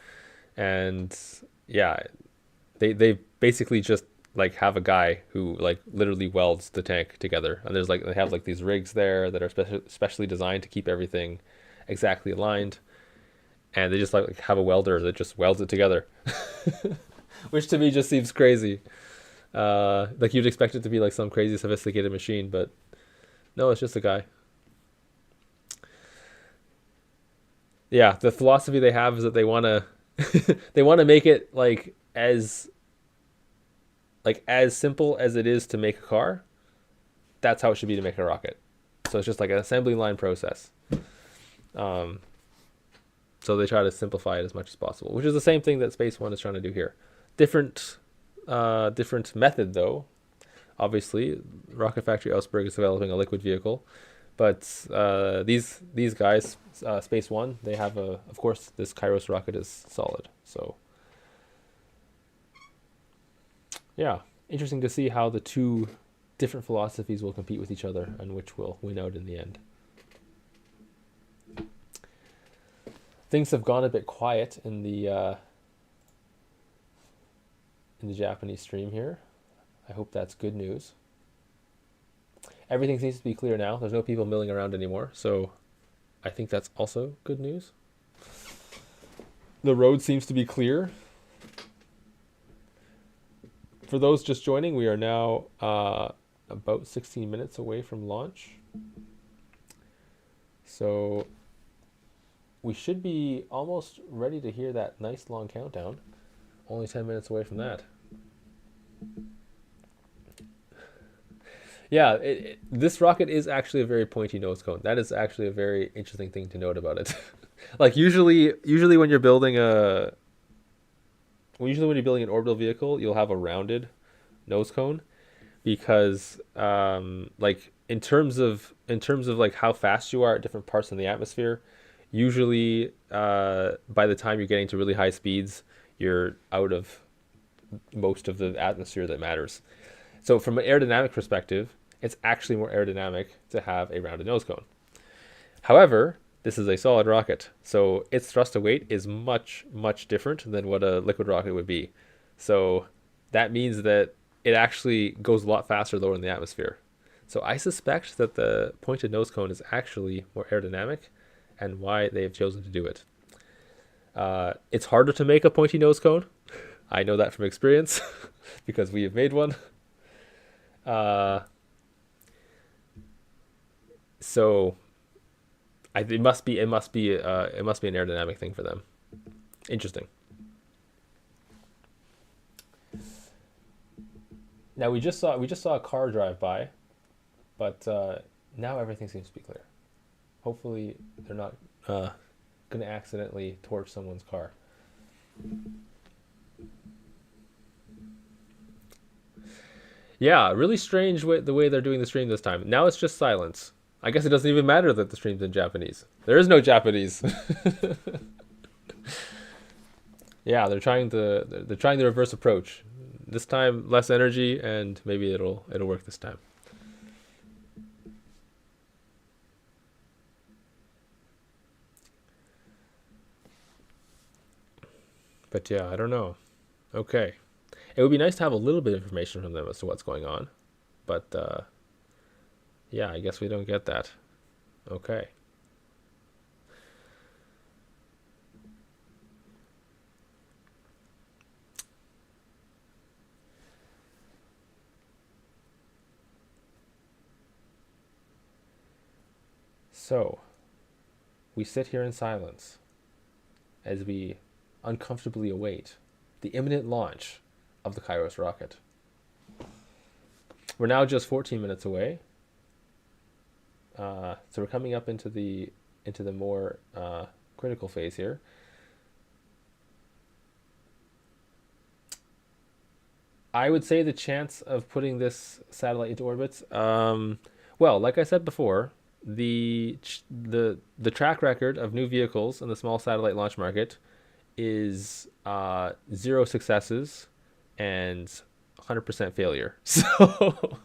Speaker 1: and yeah, they basically just like have a guy who like literally welds the tank together, and there's like they have like these rigs there that are specially designed to keep everything exactly aligned, and they just like have a welder that just welds it together, which to me just seems crazy. Like you'd expect it to be like some crazy sophisticated machine, but no, it's just a guy. Yeah, the philosophy they have is that they want to they want to make it like as simple as it is to make a car. That's how it should be to make a rocket. So it's just like an assembly line process. Um, so they try to simplify it as much as possible, which is the same thing that Space One is trying to do here. Different, different method though. Obviously, Rocket Factory Augsburg is developing a liquid vehicle, but these guys, Space One, they have of course this Kairos rocket is solid. So yeah, interesting to see how the two different philosophies will compete with each other and which will win out in the end. Things have gone a bit quiet in the Japanese stream here. I hope that's good news. Everything seems to be clear now. There's no people milling around anymore, so I think that's also good news. The road seems to be clear. For those just joining, we are now about 16 minutes away from launch. So we should be almost ready to hear that nice long countdown. Only 10 minutes away from that. Yeah, this rocket is actually a very pointy nose cone. That is actually a very interesting thing to note about it. Like usually when you're building an orbital vehicle, you'll have a rounded nose cone because like in terms of like how fast you are at different parts in the atmosphere, usually by the time you're getting to really high speeds, you're out of most of the atmosphere that matters. So from an aerodynamic perspective, it's actually more aerodynamic to have a rounded nose cone. However, this is a solid rocket, so its thrust to weight is much, much different than what a liquid rocket would be. So that means that it actually goes a lot faster lower in the atmosphere. So I suspect that the pointed nose cone is actually more aerodynamic and why they've chosen to do it. It's harder to make a pointy nose cone. I know that from experience because we have made one. Uh, so it must be an aerodynamic thing for them. Interesting. Now we just saw a car drive by, but now everything seems to be clear. Hopefully they're not going to accidentally torch someone's car. Yeah, really strange the way they're doing the stream this time. Now it's just silence. I guess it doesn't even matter that the stream's in Japanese. There is no Japanese. Yeah, they're trying the reverse approach. This time less energy and maybe it'll work this time. But yeah, I don't know. Okay. It would be nice to have a little bit of information from them as to what's going on. But yeah, I guess we don't get that. Okay. So, we sit here in silence as we uncomfortably await the imminent launch of the Kairos rocket. We're now just 14 minutes away. So we're coming up into the more critical phase here. I would say the chance of putting this satellite into orbit, well, like I said before, the track record of new vehicles in the small satellite launch market is 0 successes and 100% failure. So,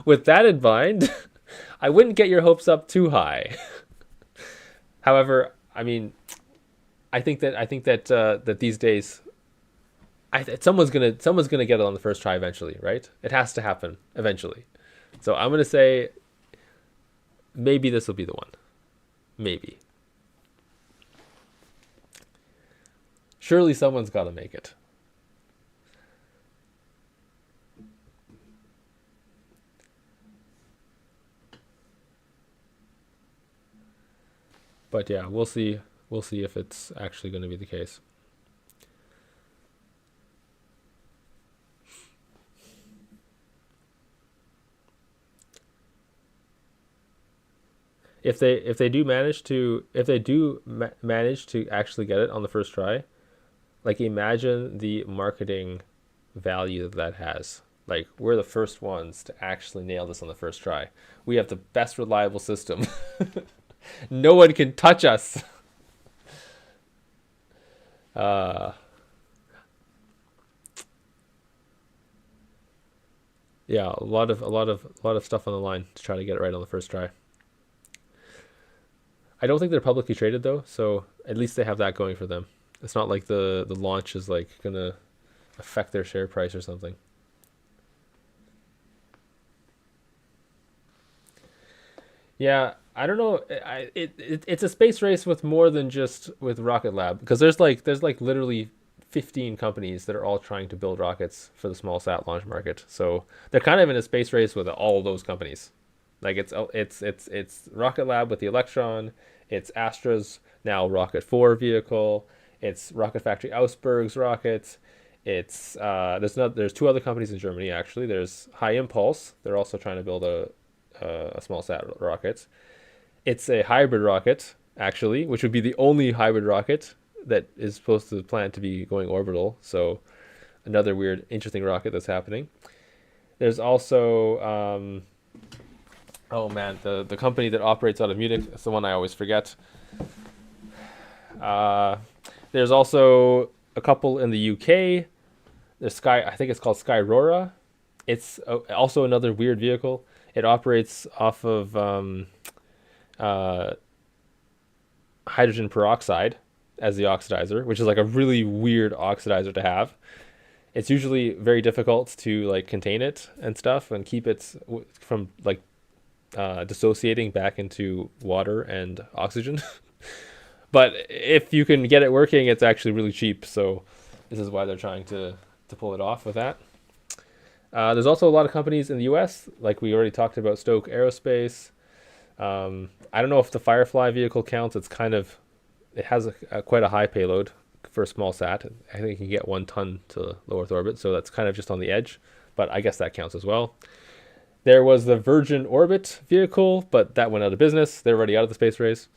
Speaker 1: with that in mind, I wouldn't get your hopes up too high. However, I mean, I think that these days, someone's gonna get it on the first try eventually, right? It has to happen eventually. So I'm gonna say maybe this will be the one. Maybe. Surely someone's got to make it. But yeah, we'll see. We'll see if it's actually going to be the case. If they do manage to actually get it on the first try, like imagine the marketing value that that has. Like we're the first ones to actually nail this on the first try. We have the best reliable system. No one can touch us. Uh, yeah, a lot of stuff on the line to try to get it right on the first try. I don't think they're publicly traded though, so at least they have that going for them. It's not like the launch is like gonna affect their share price or something. Yeah, I don't know. It's a space race with more than just with Rocket Lab because there's like literally 15 companies that are all trying to build rockets for the small sat launch market. So they're kind of in a space race with all those companies. Like it's Rocket Lab with the Electron, it's Astra's now Rocket 4 vehicle, it's Rocket Factory Augsburg's rocket. It's there's two other companies in Germany actually. There's High Impulse. They're also trying to build a small sat rocket. It's a hybrid rocket actually, which would be the only hybrid rocket that is supposed to plan to be going orbital. So another weird, interesting rocket that's happening. There's also oh man, the company that operates out of Munich. That's the one I always forget. Uh, there's also a couple in the UK. There's Sky. I think it's called Skyrora. It's also another weird vehicle. It operates off of uh, hydrogen peroxide as the oxidizer, which is like a really weird oxidizer to have. It's usually very difficult to like contain it and stuff and keep it from like dissociating back into water and oxygen. But if you can get it working, it's actually really cheap. So this is why they're trying to pull it off with that. There's also a lot of companies in the U.S. Like we already talked about Stoke Aerospace. I don't know if the Firefly vehicle counts. It has quite a high payload for a small sat. I think you can get 1 ton to low Earth orbit, so that's kind of just on the edge. But I guess that counts as well. There was the Virgin Orbit vehicle, but that went out of business. They're already out of the space race.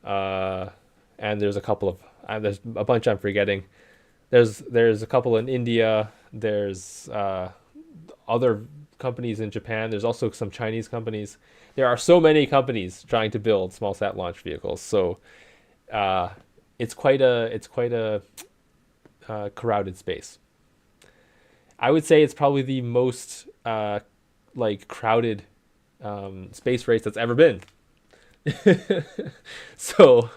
Speaker 1: And there's a couple of there's a bunch I'm forgetting. There's a couple in India. There's other companies in Japan. There's also some Chinese companies. There are so many companies trying to build small sat launch vehicles. So it's quite a crowded space. I would say it's probably the most like crowded space race that's ever been. So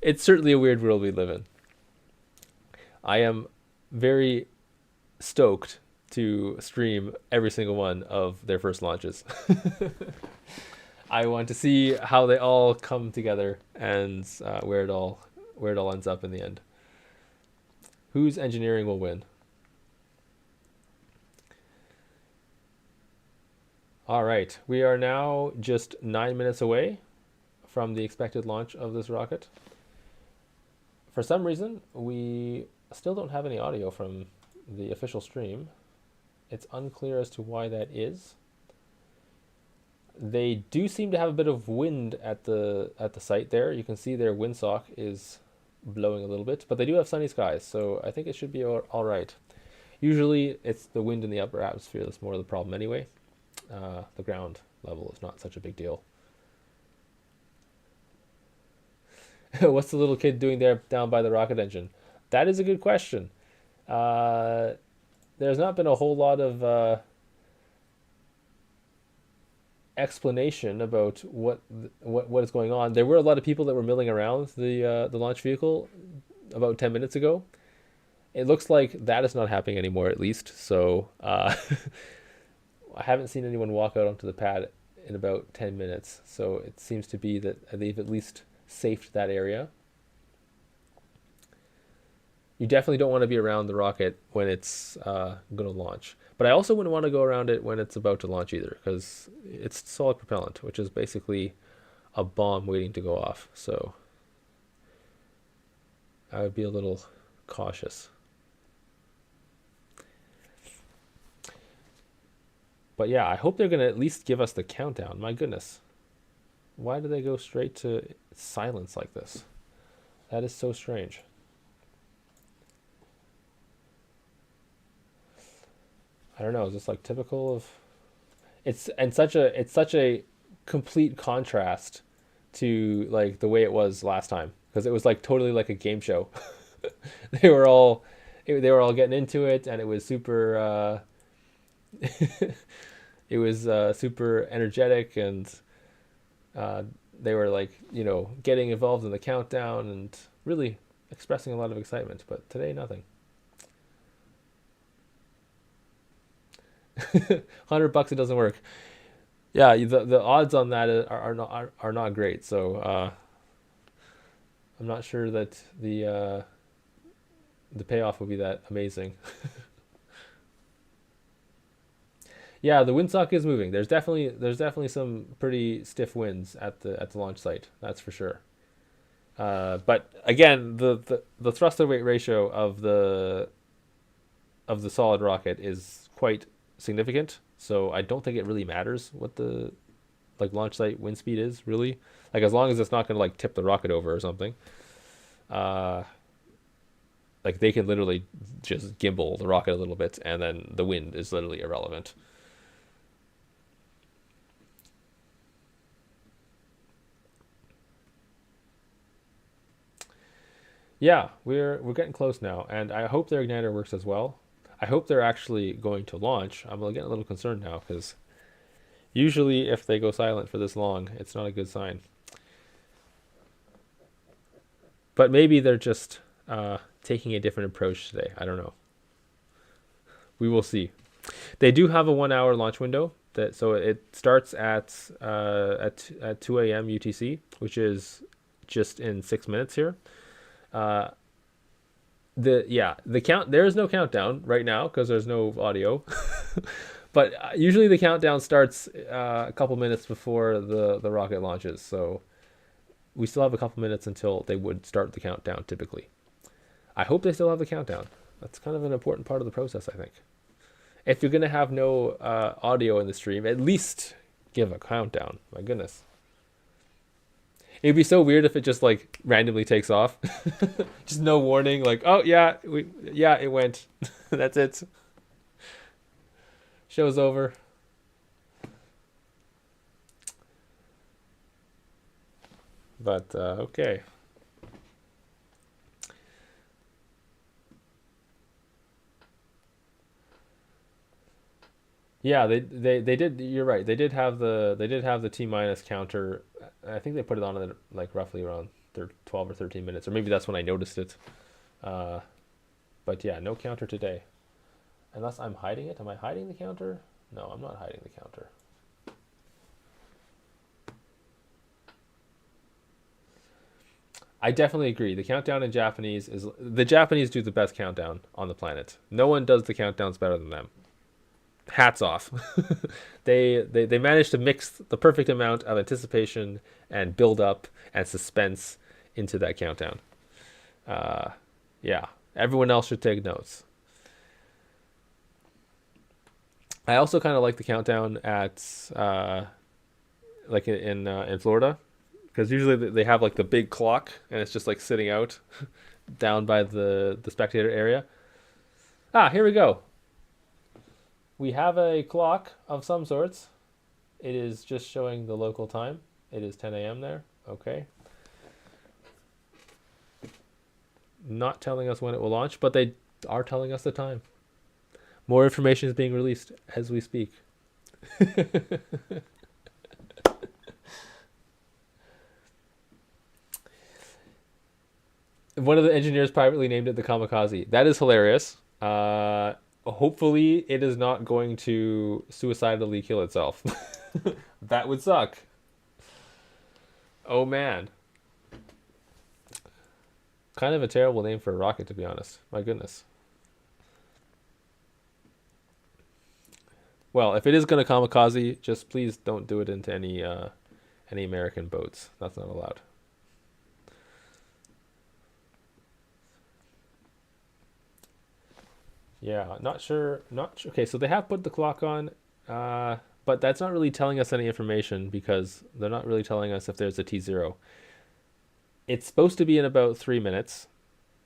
Speaker 1: it's certainly a weird world we live in. I am very stoked to stream every single one of their first launches. I want to see how they all come together and where it all ends up in the end. Whose engineering will win? All right, we are now just 9 minutes away from the expected launch of this rocket. For some reason, we still don't have any audio from the official stream. It's unclear as to why that is. They do seem to have a bit of wind at the site there. You can see their windsock is blowing a little bit, but they do have sunny skies, so I think it should be all right. Usually it's the wind in the upper atmosphere that's more of the problem anyway. The ground level is not such a big deal. What's the little kid doing there down by the rocket engine? That is a good question. There's not been a whole lot of explanation about what is going on. There were a lot of people that were milling around the launch vehicle about 10 minutes ago. It looks like that is not happening anymore, at least. So I haven't seen anyone walk out onto the pad in about 10 minutes. So it seems to be that they've at least safed that area. You definitely don't want to be around the rocket when it's going to launch. But I also wouldn't want to go around it when it's about to launch either, because it's solid propellant, which is basically a bomb waiting to go off. So I would be a little cautious. But yeah, I hope they're going to at least give us the countdown. My goodness. Why do they go straight to silence like this? That is so strange. I don't know, is this like typical of it's such a complete contrast to like the way it was last time, because it was like totally like a game show. they were all they were all getting into it, and it was super it was super energetic, and they were like, getting involved in the countdown and really expressing a lot of excitement. But today, nothing. $100 it doesn't work. Yeah, the odds on that are not great. So I'm not sure that the payoff will be that amazing. Yeah, the windsock is moving. There's definitely some pretty stiff winds at the launch site. That's for sure. But again, the thrust to weight ratio of the solid rocket is quite significant. So I don't think it really matters what the launch site wind speed is, really. Like, as long as it's not going to like tip the rocket over or something. Like, they can literally just gimbal the rocket a little bit, and then the wind is literally irrelevant. Yeah, we're getting close now, and I hope their igniter works as well. I hope they're actually going to launch. I'm getting a little concerned now, because usually if they go silent for this long, it's not a good sign. But maybe they're just taking a different approach today. I don't know. We will see. They do have a 1 hour launch window, so it starts at 2 a.m. UTC, which is just in 6 minutes here. The count, there is no countdown right now because there's no audio. But usually the countdown starts a couple minutes before the rocket launches, so we still have a couple minutes until they would start the countdown typically. I hope they still have the countdown. That's kind of an important part of the process, I think. If you're going to have no audio in the stream, at least give a countdown. My goodness. It'd be so weird if it just like randomly takes off. Just no warning, like, oh yeah, it went. That's it. Show's over. But okay. Yeah, they did. You're right. They did have the T minus counter. I think they put it on at like roughly around 12 or 13 minutes, or maybe that's when I noticed it. But yeah, no counter today, unless I'm hiding it. Am I hiding the counter? No, I'm not hiding the counter. I definitely agree. The countdown in Japanese is the Japanese do the best countdown on the planet. No one does the countdowns better than them. Hats off. They managed to mix the perfect amount of anticipation and build up and suspense into that countdown. Yeah, everyone else should take notes. I also kind of like the countdown at like in Florida, because usually they have like the big clock and it's just like sitting out down by the spectator area. Ah, here we go. We have a clock of some sorts. It is just showing the local time. It is 10 a.m. there. Okay. Not telling us when it will launch, but they are telling us the time. More information is being released as we speak. One of the engineers privately named it the Kamikaze. That is hilarious. Hopefully, it is not going to suicidally kill itself. That would suck. Oh man. Kind of a terrible name for a rocket, to be honest. My goodness. Well, if it is going to kamikaze, just please don't do it into any American boats. That's not allowed. Yeah, not sure. Not sure. Okay, so they have put the clock on, but that's not really telling us any information because they're not really telling us if there's a T0. It's supposed to be in about 3 minutes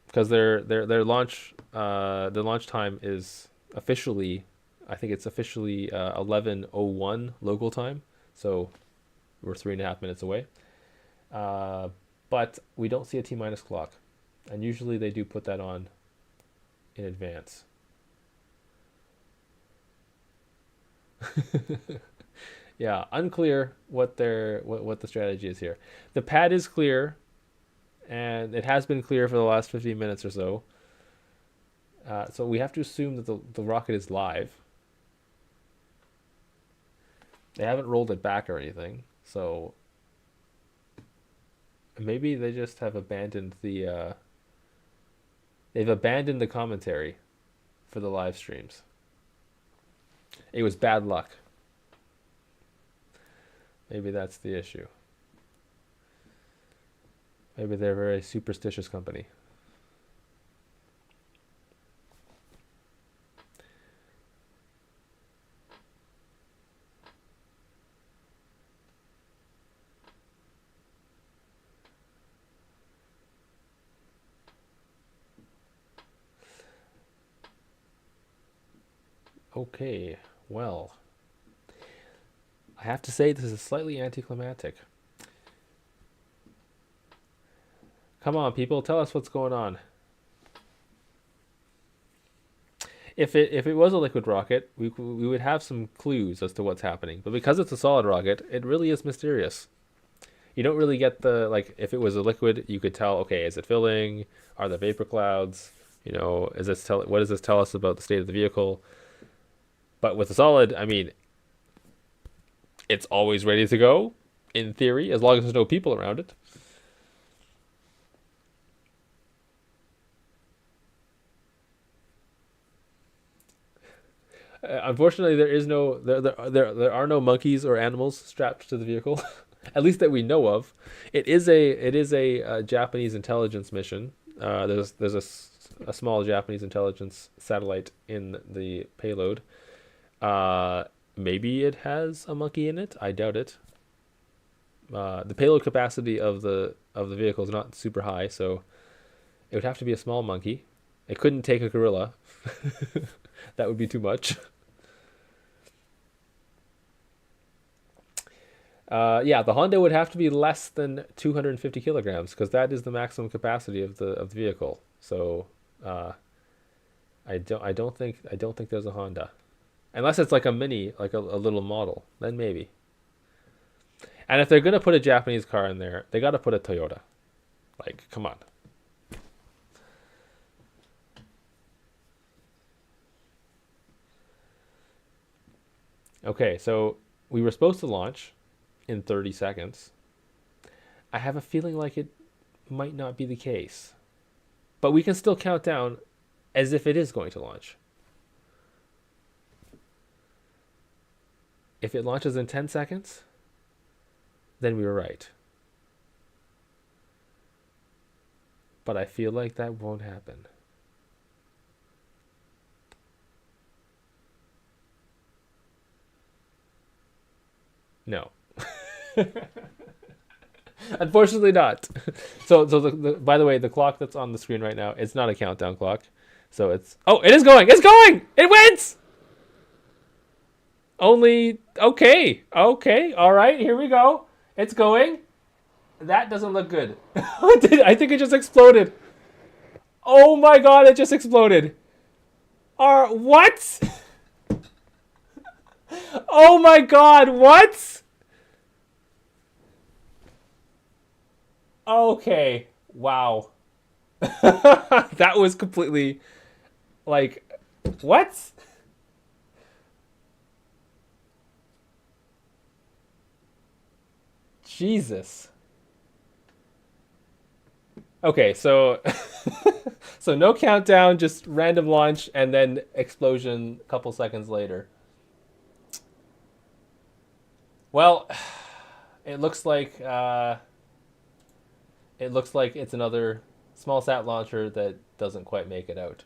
Speaker 1: because their launch time is officially, I think it's officially 11:01 local time, so we're 3.5 minutes away. Uh, but we don't see a T minus clock, and usually they do put that on in advance. Yeah, unclear what the strategy is here. The pad is clear, and it has been clear for the last 15 minutes or so. So we have to assume that the rocket is live. They haven't rolled it back or anything, so maybe they just have abandoned they've abandoned the commentary for the live streams. It was bad luck. Maybe that's the issue. Maybe they're a very superstitious company. Okay, well, I have to say this is slightly anticlimactic. Come on, people, tell us what's going on. If it was a liquid rocket, we would have some clues as to what's happening. But because it's a solid rocket, it really is mysterious. You don't really get the like. If it was a liquid, you could tell. Okay, is it filling? Are there vapor clouds? Is this tell? What does this tell us about the state of the vehicle? But with a solid, I mean, it's always ready to go. In theory, as long as there's no people around it. Unfortunately, there are no monkeys or animals strapped to the vehicle, at least that we know of. It is a Japanese intelligence mission. There's a small Japanese intelligence satellite in the payload. Maybe it has a monkey in it. I doubt it. The payload capacity of the vehicle is not super high, so it would have to be a small monkey. It couldn't take a gorilla. That would be too much. Yeah, the Honda would have to be less than 250 kilograms because that is the maximum capacity of the vehicle. So I don't think there's a Honda, unless it's like a mini, like a little model. Then maybe. And if they're gonna put a Japanese car in there, they got to put a Toyota. Like, come on. Okay, so we were supposed to launch in 30 seconds. I have a feeling like it might not be the case. But we can still count down as if it is going to launch. If it launches in 10 seconds, then we were right. But I feel like that won't happen. No. Unfortunately not. So by the way, the clock that's on the screen right now, it's not a countdown clock. So it's oh, it is going. It's going. It wins. Only okay. Okay. All right, here we go. It's going. That doesn't look good. I think it just exploded. Oh my god, it just exploded. What? Oh my god, what? Okay. Wow. That was completely like what? Jesus. Okay, so so no countdown, just random launch and then explosion a couple seconds later. Well, it looks like it's another small sat launcher that doesn't quite make it out.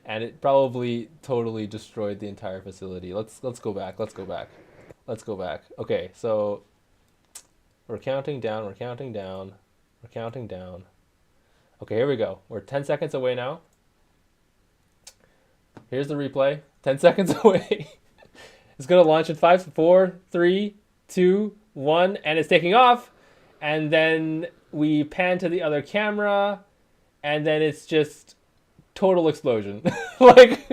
Speaker 1: And it probably totally destroyed the entire facility. Let's go back. Let's go back. Let's go back. Okay, so we're counting down, we're counting down, we're counting down. Okay, here we go. We're 10 seconds away now. Here's the replay. 10 seconds away. It's going to launch in 5, 4, 3, 2, 1, and it's taking off. And then we pan to the other camera, and then it's just total explosion. Like,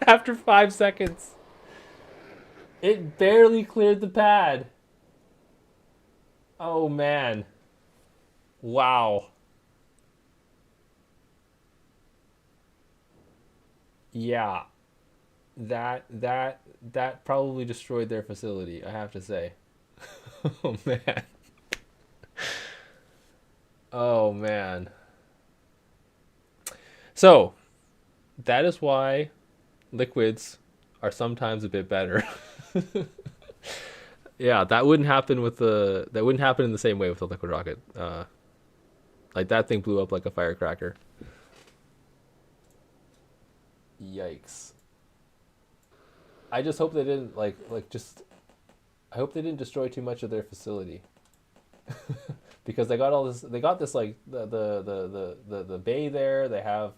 Speaker 1: after 5 seconds. It barely cleared the pad. Oh, man. Wow. Yeah. That probably destroyed their facility, I have to say. Oh man. Oh man. So, that is why liquids are sometimes a bit better. Yeah, that wouldn't happen in the same way with a liquid rocket. Like that thing blew up like a firecracker. Yikes. I just hope they didn't I hope they didn't destroy too much of their facility. Because they got this like the bay there, they have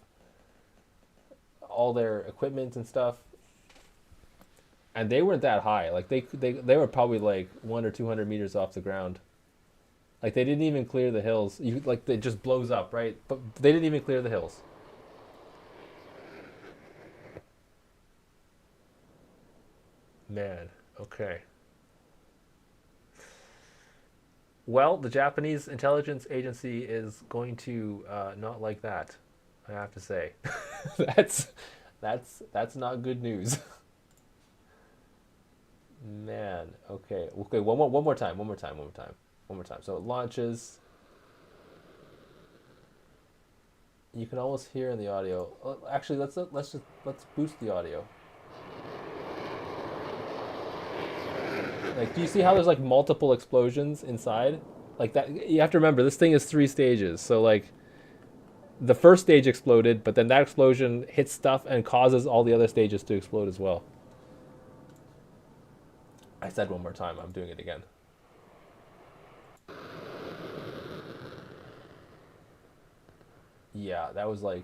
Speaker 1: all their equipment and stuff. And they weren't that high. Like they were probably like 100 or 200 meters off the ground. Like they didn't even clear the hills. It just blows up, right? But they didn't even clear the hills. Man, okay. Well, the Japanese intelligence agency is going to not like that. I have to say, that's that's not good news. Man, okay, okay. One more time. One more time. One more time. One more time. So it launches. You can almost hear in the audio. Actually, let's boost the audio. Like, do you see how there's like multiple explosions inside? Like that, you have to remember this thing is 3 stages. So like, the first stage exploded, but then that explosion hits stuff and causes all the other stages to explode as well. I said one more time. I'm doing it again. Yeah, that was like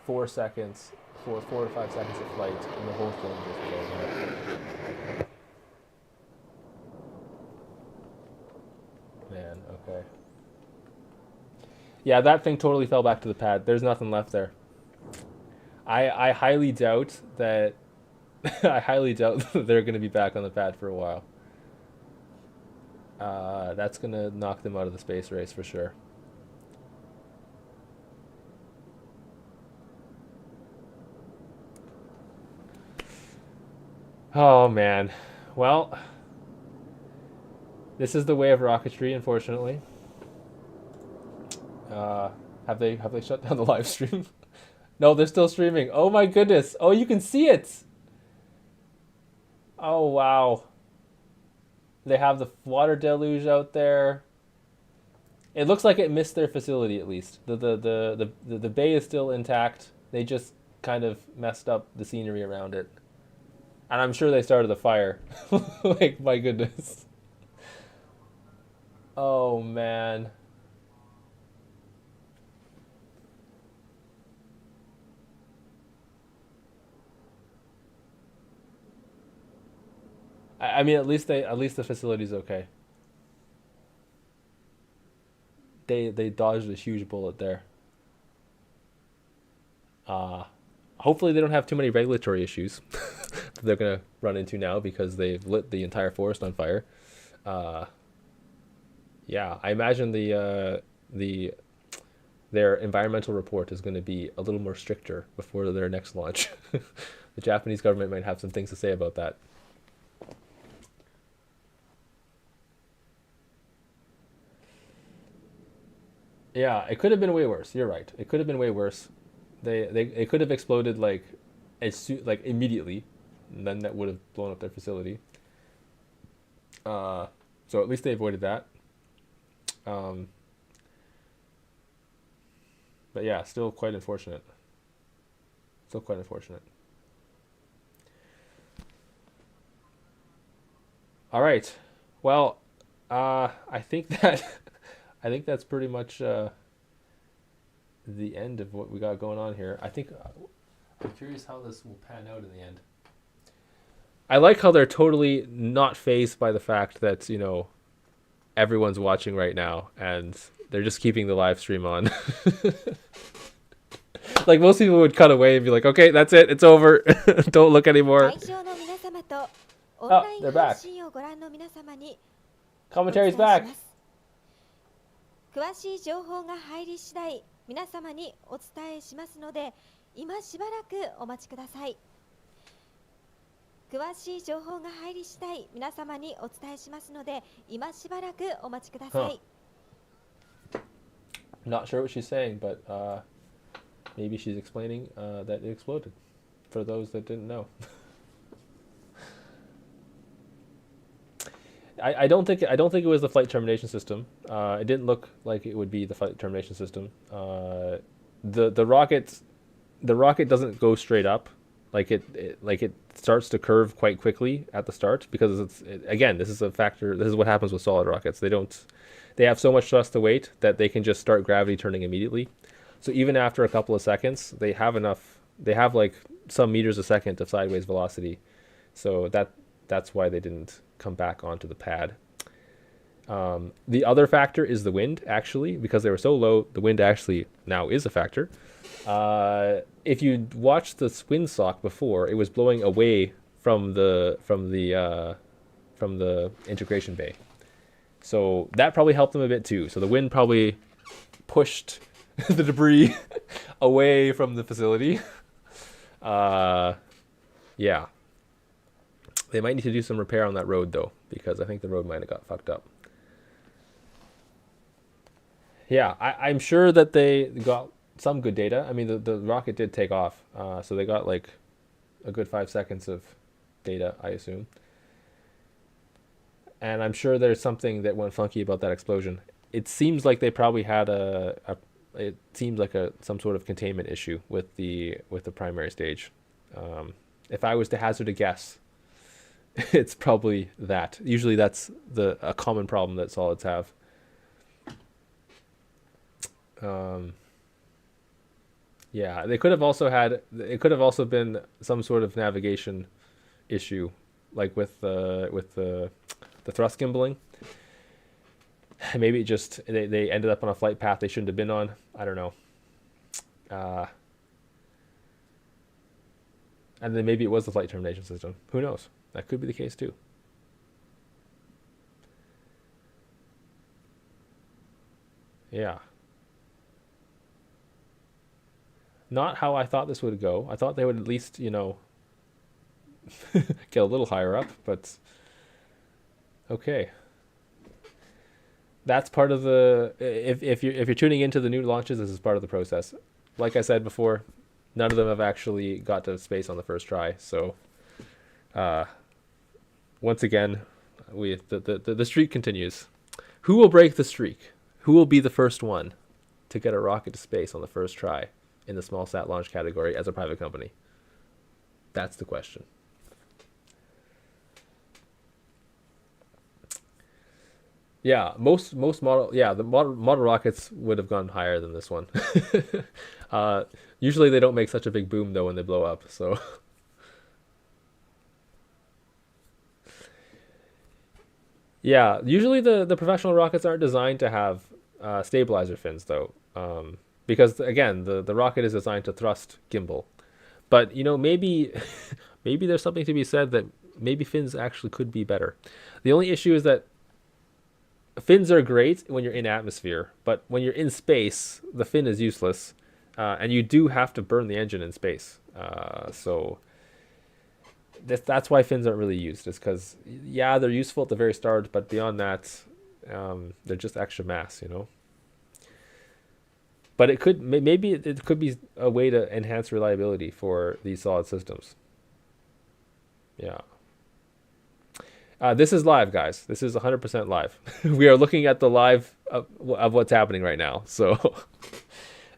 Speaker 1: 4 seconds, 4 to 5 seconds of flight, and the whole thing just blows up. Man, okay. Yeah, that thing totally fell back to the pad. There's nothing left there. I highly doubt that. I highly doubt that they're going to be back on the pad for a while. That's going to knock them out of the space race for sure. Oh man. Well, this is the way of rocketry, unfortunately. Have they shut down the live stream? No, they're still streaming. Oh my goodness. Oh, you can see it. Oh wow. They have the water deluge out there. It looks like it missed their facility at least. The bay is still intact. They just kind of messed up the scenery around it. And I'm sure they started the fire. Like, my goodness. Oh, man. I mean, at least the facility's okay. They dodged a huge bullet there. Uh, Hopefully they don't have too many regulatory issues that they're gonna run into now because they've lit the entire forest on fire. Uh, yeah, I imagine the their environmental report is going to be a little more stricter before their next launch. The Japanese government might have some things to say about that. Yeah, it could have been way worse. You're right. It could have been way worse. They it could have exploded like immediately, and then that would have blown up their facility. Uh, so at least they avoided that. Um, but yeah, still quite unfortunate. Still quite unfortunate. All right. Well, I think that I think that's pretty much the end of what we got going on here. I'm curious how this will pan out in the end. I like how they're totally not phased by the fact that everyone's watching right now, and they're just keeping the live stream on. Like most people would cut away and be like, "Okay, that's it. It's over. Don't look anymore." Oh, they're back. Commentary's back.
Speaker 2: 詳しい情報が入り次第皆様にお伝えしますので今しばらくお待ちください詳しい情報が入り次第皆様にお伝えしますので今しばらくお待ちください
Speaker 1: Not sure what she's saying, but maybe she's explaining that it exploded for those that didn't know. I don't think it was the flight termination system. It didn't look like it would be the flight termination system. The rocket doesn't go straight up, it starts to curve quite quickly at the start because again, this is a factor. This is what happens with solid rockets. They have so much thrust to weight that they can just start gravity turning immediately. So even after a couple of seconds, they have enough. They have like some meters a second of sideways velocity, so that's why they didn't come back onto the pad. The other factor is the wind, actually, because they were so low. The wind actually now is a factor. If you watched the windsock before, it was blowing away from the integration bay, so that probably helped them a bit too. So the wind probably pushed the debris away from the facility. Yeah. They might need to do some repair on that road, though, because I think the road might have got fucked up. Yeah, I'm sure that they got some good data. I mean, the rocket did take off, so they got like a good 5 seconds of data, I assume. And I'm sure there's something that went funky about that explosion. It seems like they probably had it seems like some sort of containment issue with the primary stage. If I was to hazard a guess, it's probably that. Usually that's a common problem that solids have. Yeah, it could have also been some sort of navigation issue, like with the thrust gimbaling. Maybe they ended up on a flight path they shouldn't have been on. I don't know. And then maybe it was the flight termination system. Who knows? That could be the case too. Yeah. Not how I thought this would go. I thought they would at least, get a little higher up, but okay. That's part of if you're tuning into the new launches, this is part of the process. Like I said before, none of them have actually got to space on the first try. So, once again, the streak continues. Who will break the streak? Who will be the first one to get a rocket to space on the first try in the small sat launch category as a private company? That's the question. Yeah, most model yeah the model rockets would have gone higher than this one. uh, Usually they don't make such a big boom though when they blow up. So yeah, usually the professional rockets aren't designed to have stabilizer fins though, because again the rocket is designed to thrust gimbal. But maybe maybe there's something to be said that maybe fins actually could be better. The only issue is that fins are great when you're in atmosphere, but when you're in space, the fin is useless, and you do have to burn the engine in space. So that's why fins aren't really used. Is because yeah, they're useful at the very start, but beyond that, they're just extra mass. But maybe it could be a way to enhance reliability for these solid systems. Yeah. This is live, guys. This is 100% live. We are looking at the live of what's happening right now. So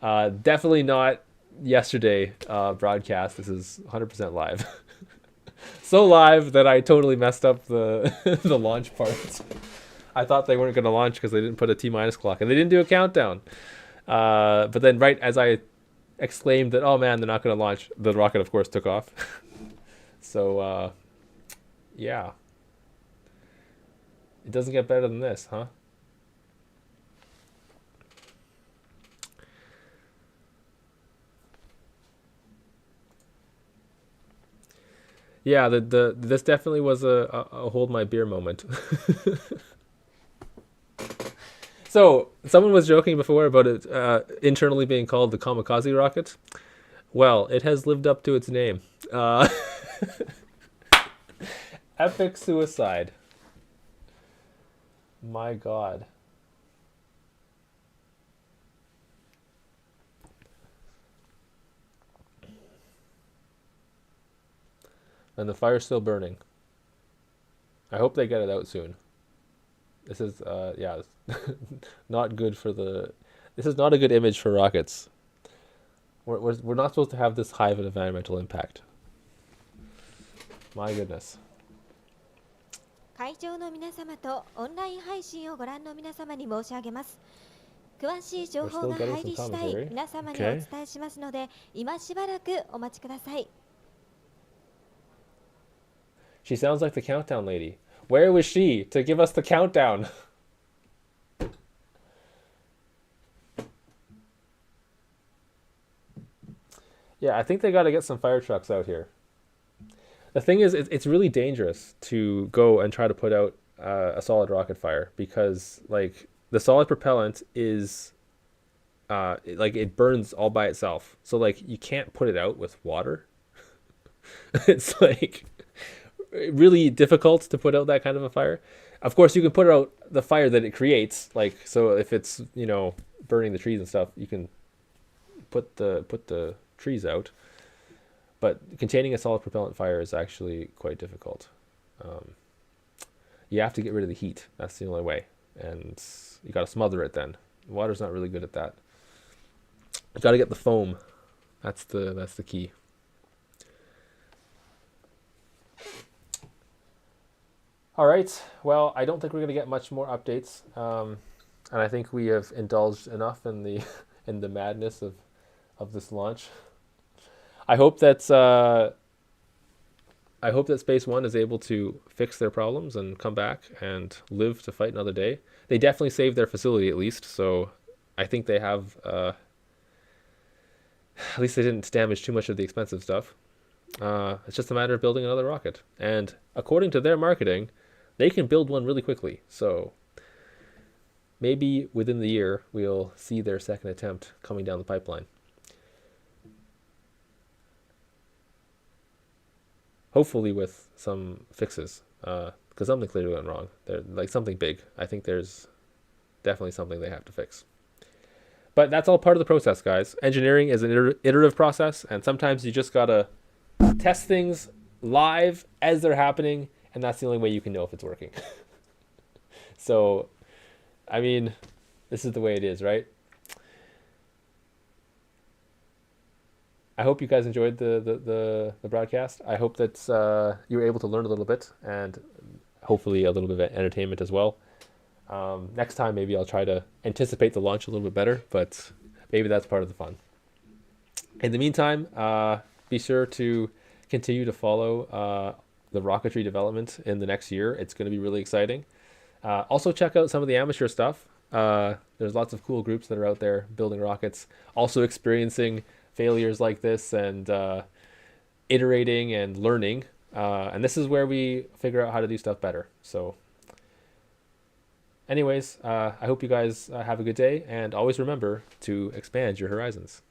Speaker 1: definitely not yesterday broadcast. This is 100% live. So live that I totally messed up the the launch part. I thought they weren't going to launch because they didn't put a T minus clock and they didn't do a countdown. But then right as I exclaimed that, oh man, they're not going to launch, the rocket of course took off. So yeah, it doesn't get better than this, huh? Yeah, the this definitely was a hold my beer moment. So someone was joking before about it internally being called the kamikaze rocket. Well, it has lived up to its name. Uh, Epic suicide. My God. And the fire's still burning. I hope they get it out soon. This is yeah, not good for the. This is not a good image for rockets. We're not supposed to have this high of an environmental impact. My goodness.
Speaker 2: 会場の皆様とオンライン配信をご覧の皆様に申し上げます。詳しい情
Speaker 1: We're
Speaker 2: 報
Speaker 1: still
Speaker 2: が
Speaker 1: getting
Speaker 2: 入
Speaker 1: some
Speaker 2: り次第
Speaker 1: commentary.
Speaker 2: 皆様にお
Speaker 1: Okay.
Speaker 2: 伝えしますので、今しばらくお待ちください。
Speaker 1: She sounds like the countdown lady. Where was she to give us the countdown? Yeah, I think they got to get some fire trucks out here. The thing is, it's really dangerous to go and try to put out a solid rocket fire because, like, the solid propellant is, like, it burns all by itself. So, like, you can't put it out with water. It's like really difficult to put out that kind of a fire. Of course, you can put out the fire that it creates. Like, so if it's burning the trees and stuff, you can put the trees out. But containing a solid propellant fire is actually quite difficult. Um, you have to get rid of the heat. That's the only way, and you got to smother it. Then water's not really good at that. You got to get the foam. That's the key. All right. Well, I don't think we're going to get much more updates, and I think we have indulged enough in the in the madness of this launch. I hope that I hope that Space One is able to fix their problems and come back and live to fight another day. They definitely saved their facility at least, so I think they have. At least they didn't damage too much of the expensive stuff. It's just a matter of building another rocket, and according to their marketing, they can build one really quickly. So maybe within the year we'll see their second attempt coming down the pipeline. Hopefully with some fixes, because something clearly went wrong. They're like something big. I think there's definitely something they have to fix. But that's all part of the process, guys. Engineering is an iterative process, and sometimes you just gotta test things live as they're happening, and that's the only way you can know if it's working. So, I mean, this is the way it is, right? I hope you guys enjoyed the broadcast. I hope that you were able to learn a little bit and hopefully a little bit of entertainment as well. Next time, maybe I'll try to anticipate the launch a little bit better, but maybe that's part of the fun. In the meantime, be sure to continue to follow the rocketry development in the next year. It's going to be really exciting. Also, check out some of the amateur stuff. There's lots of cool groups that are out there building rockets, also experiencing failures like this and iterating and learning. And this is where we figure out how to do stuff better. So, anyways, I hope you guys have a good day and always remember to expand your horizons.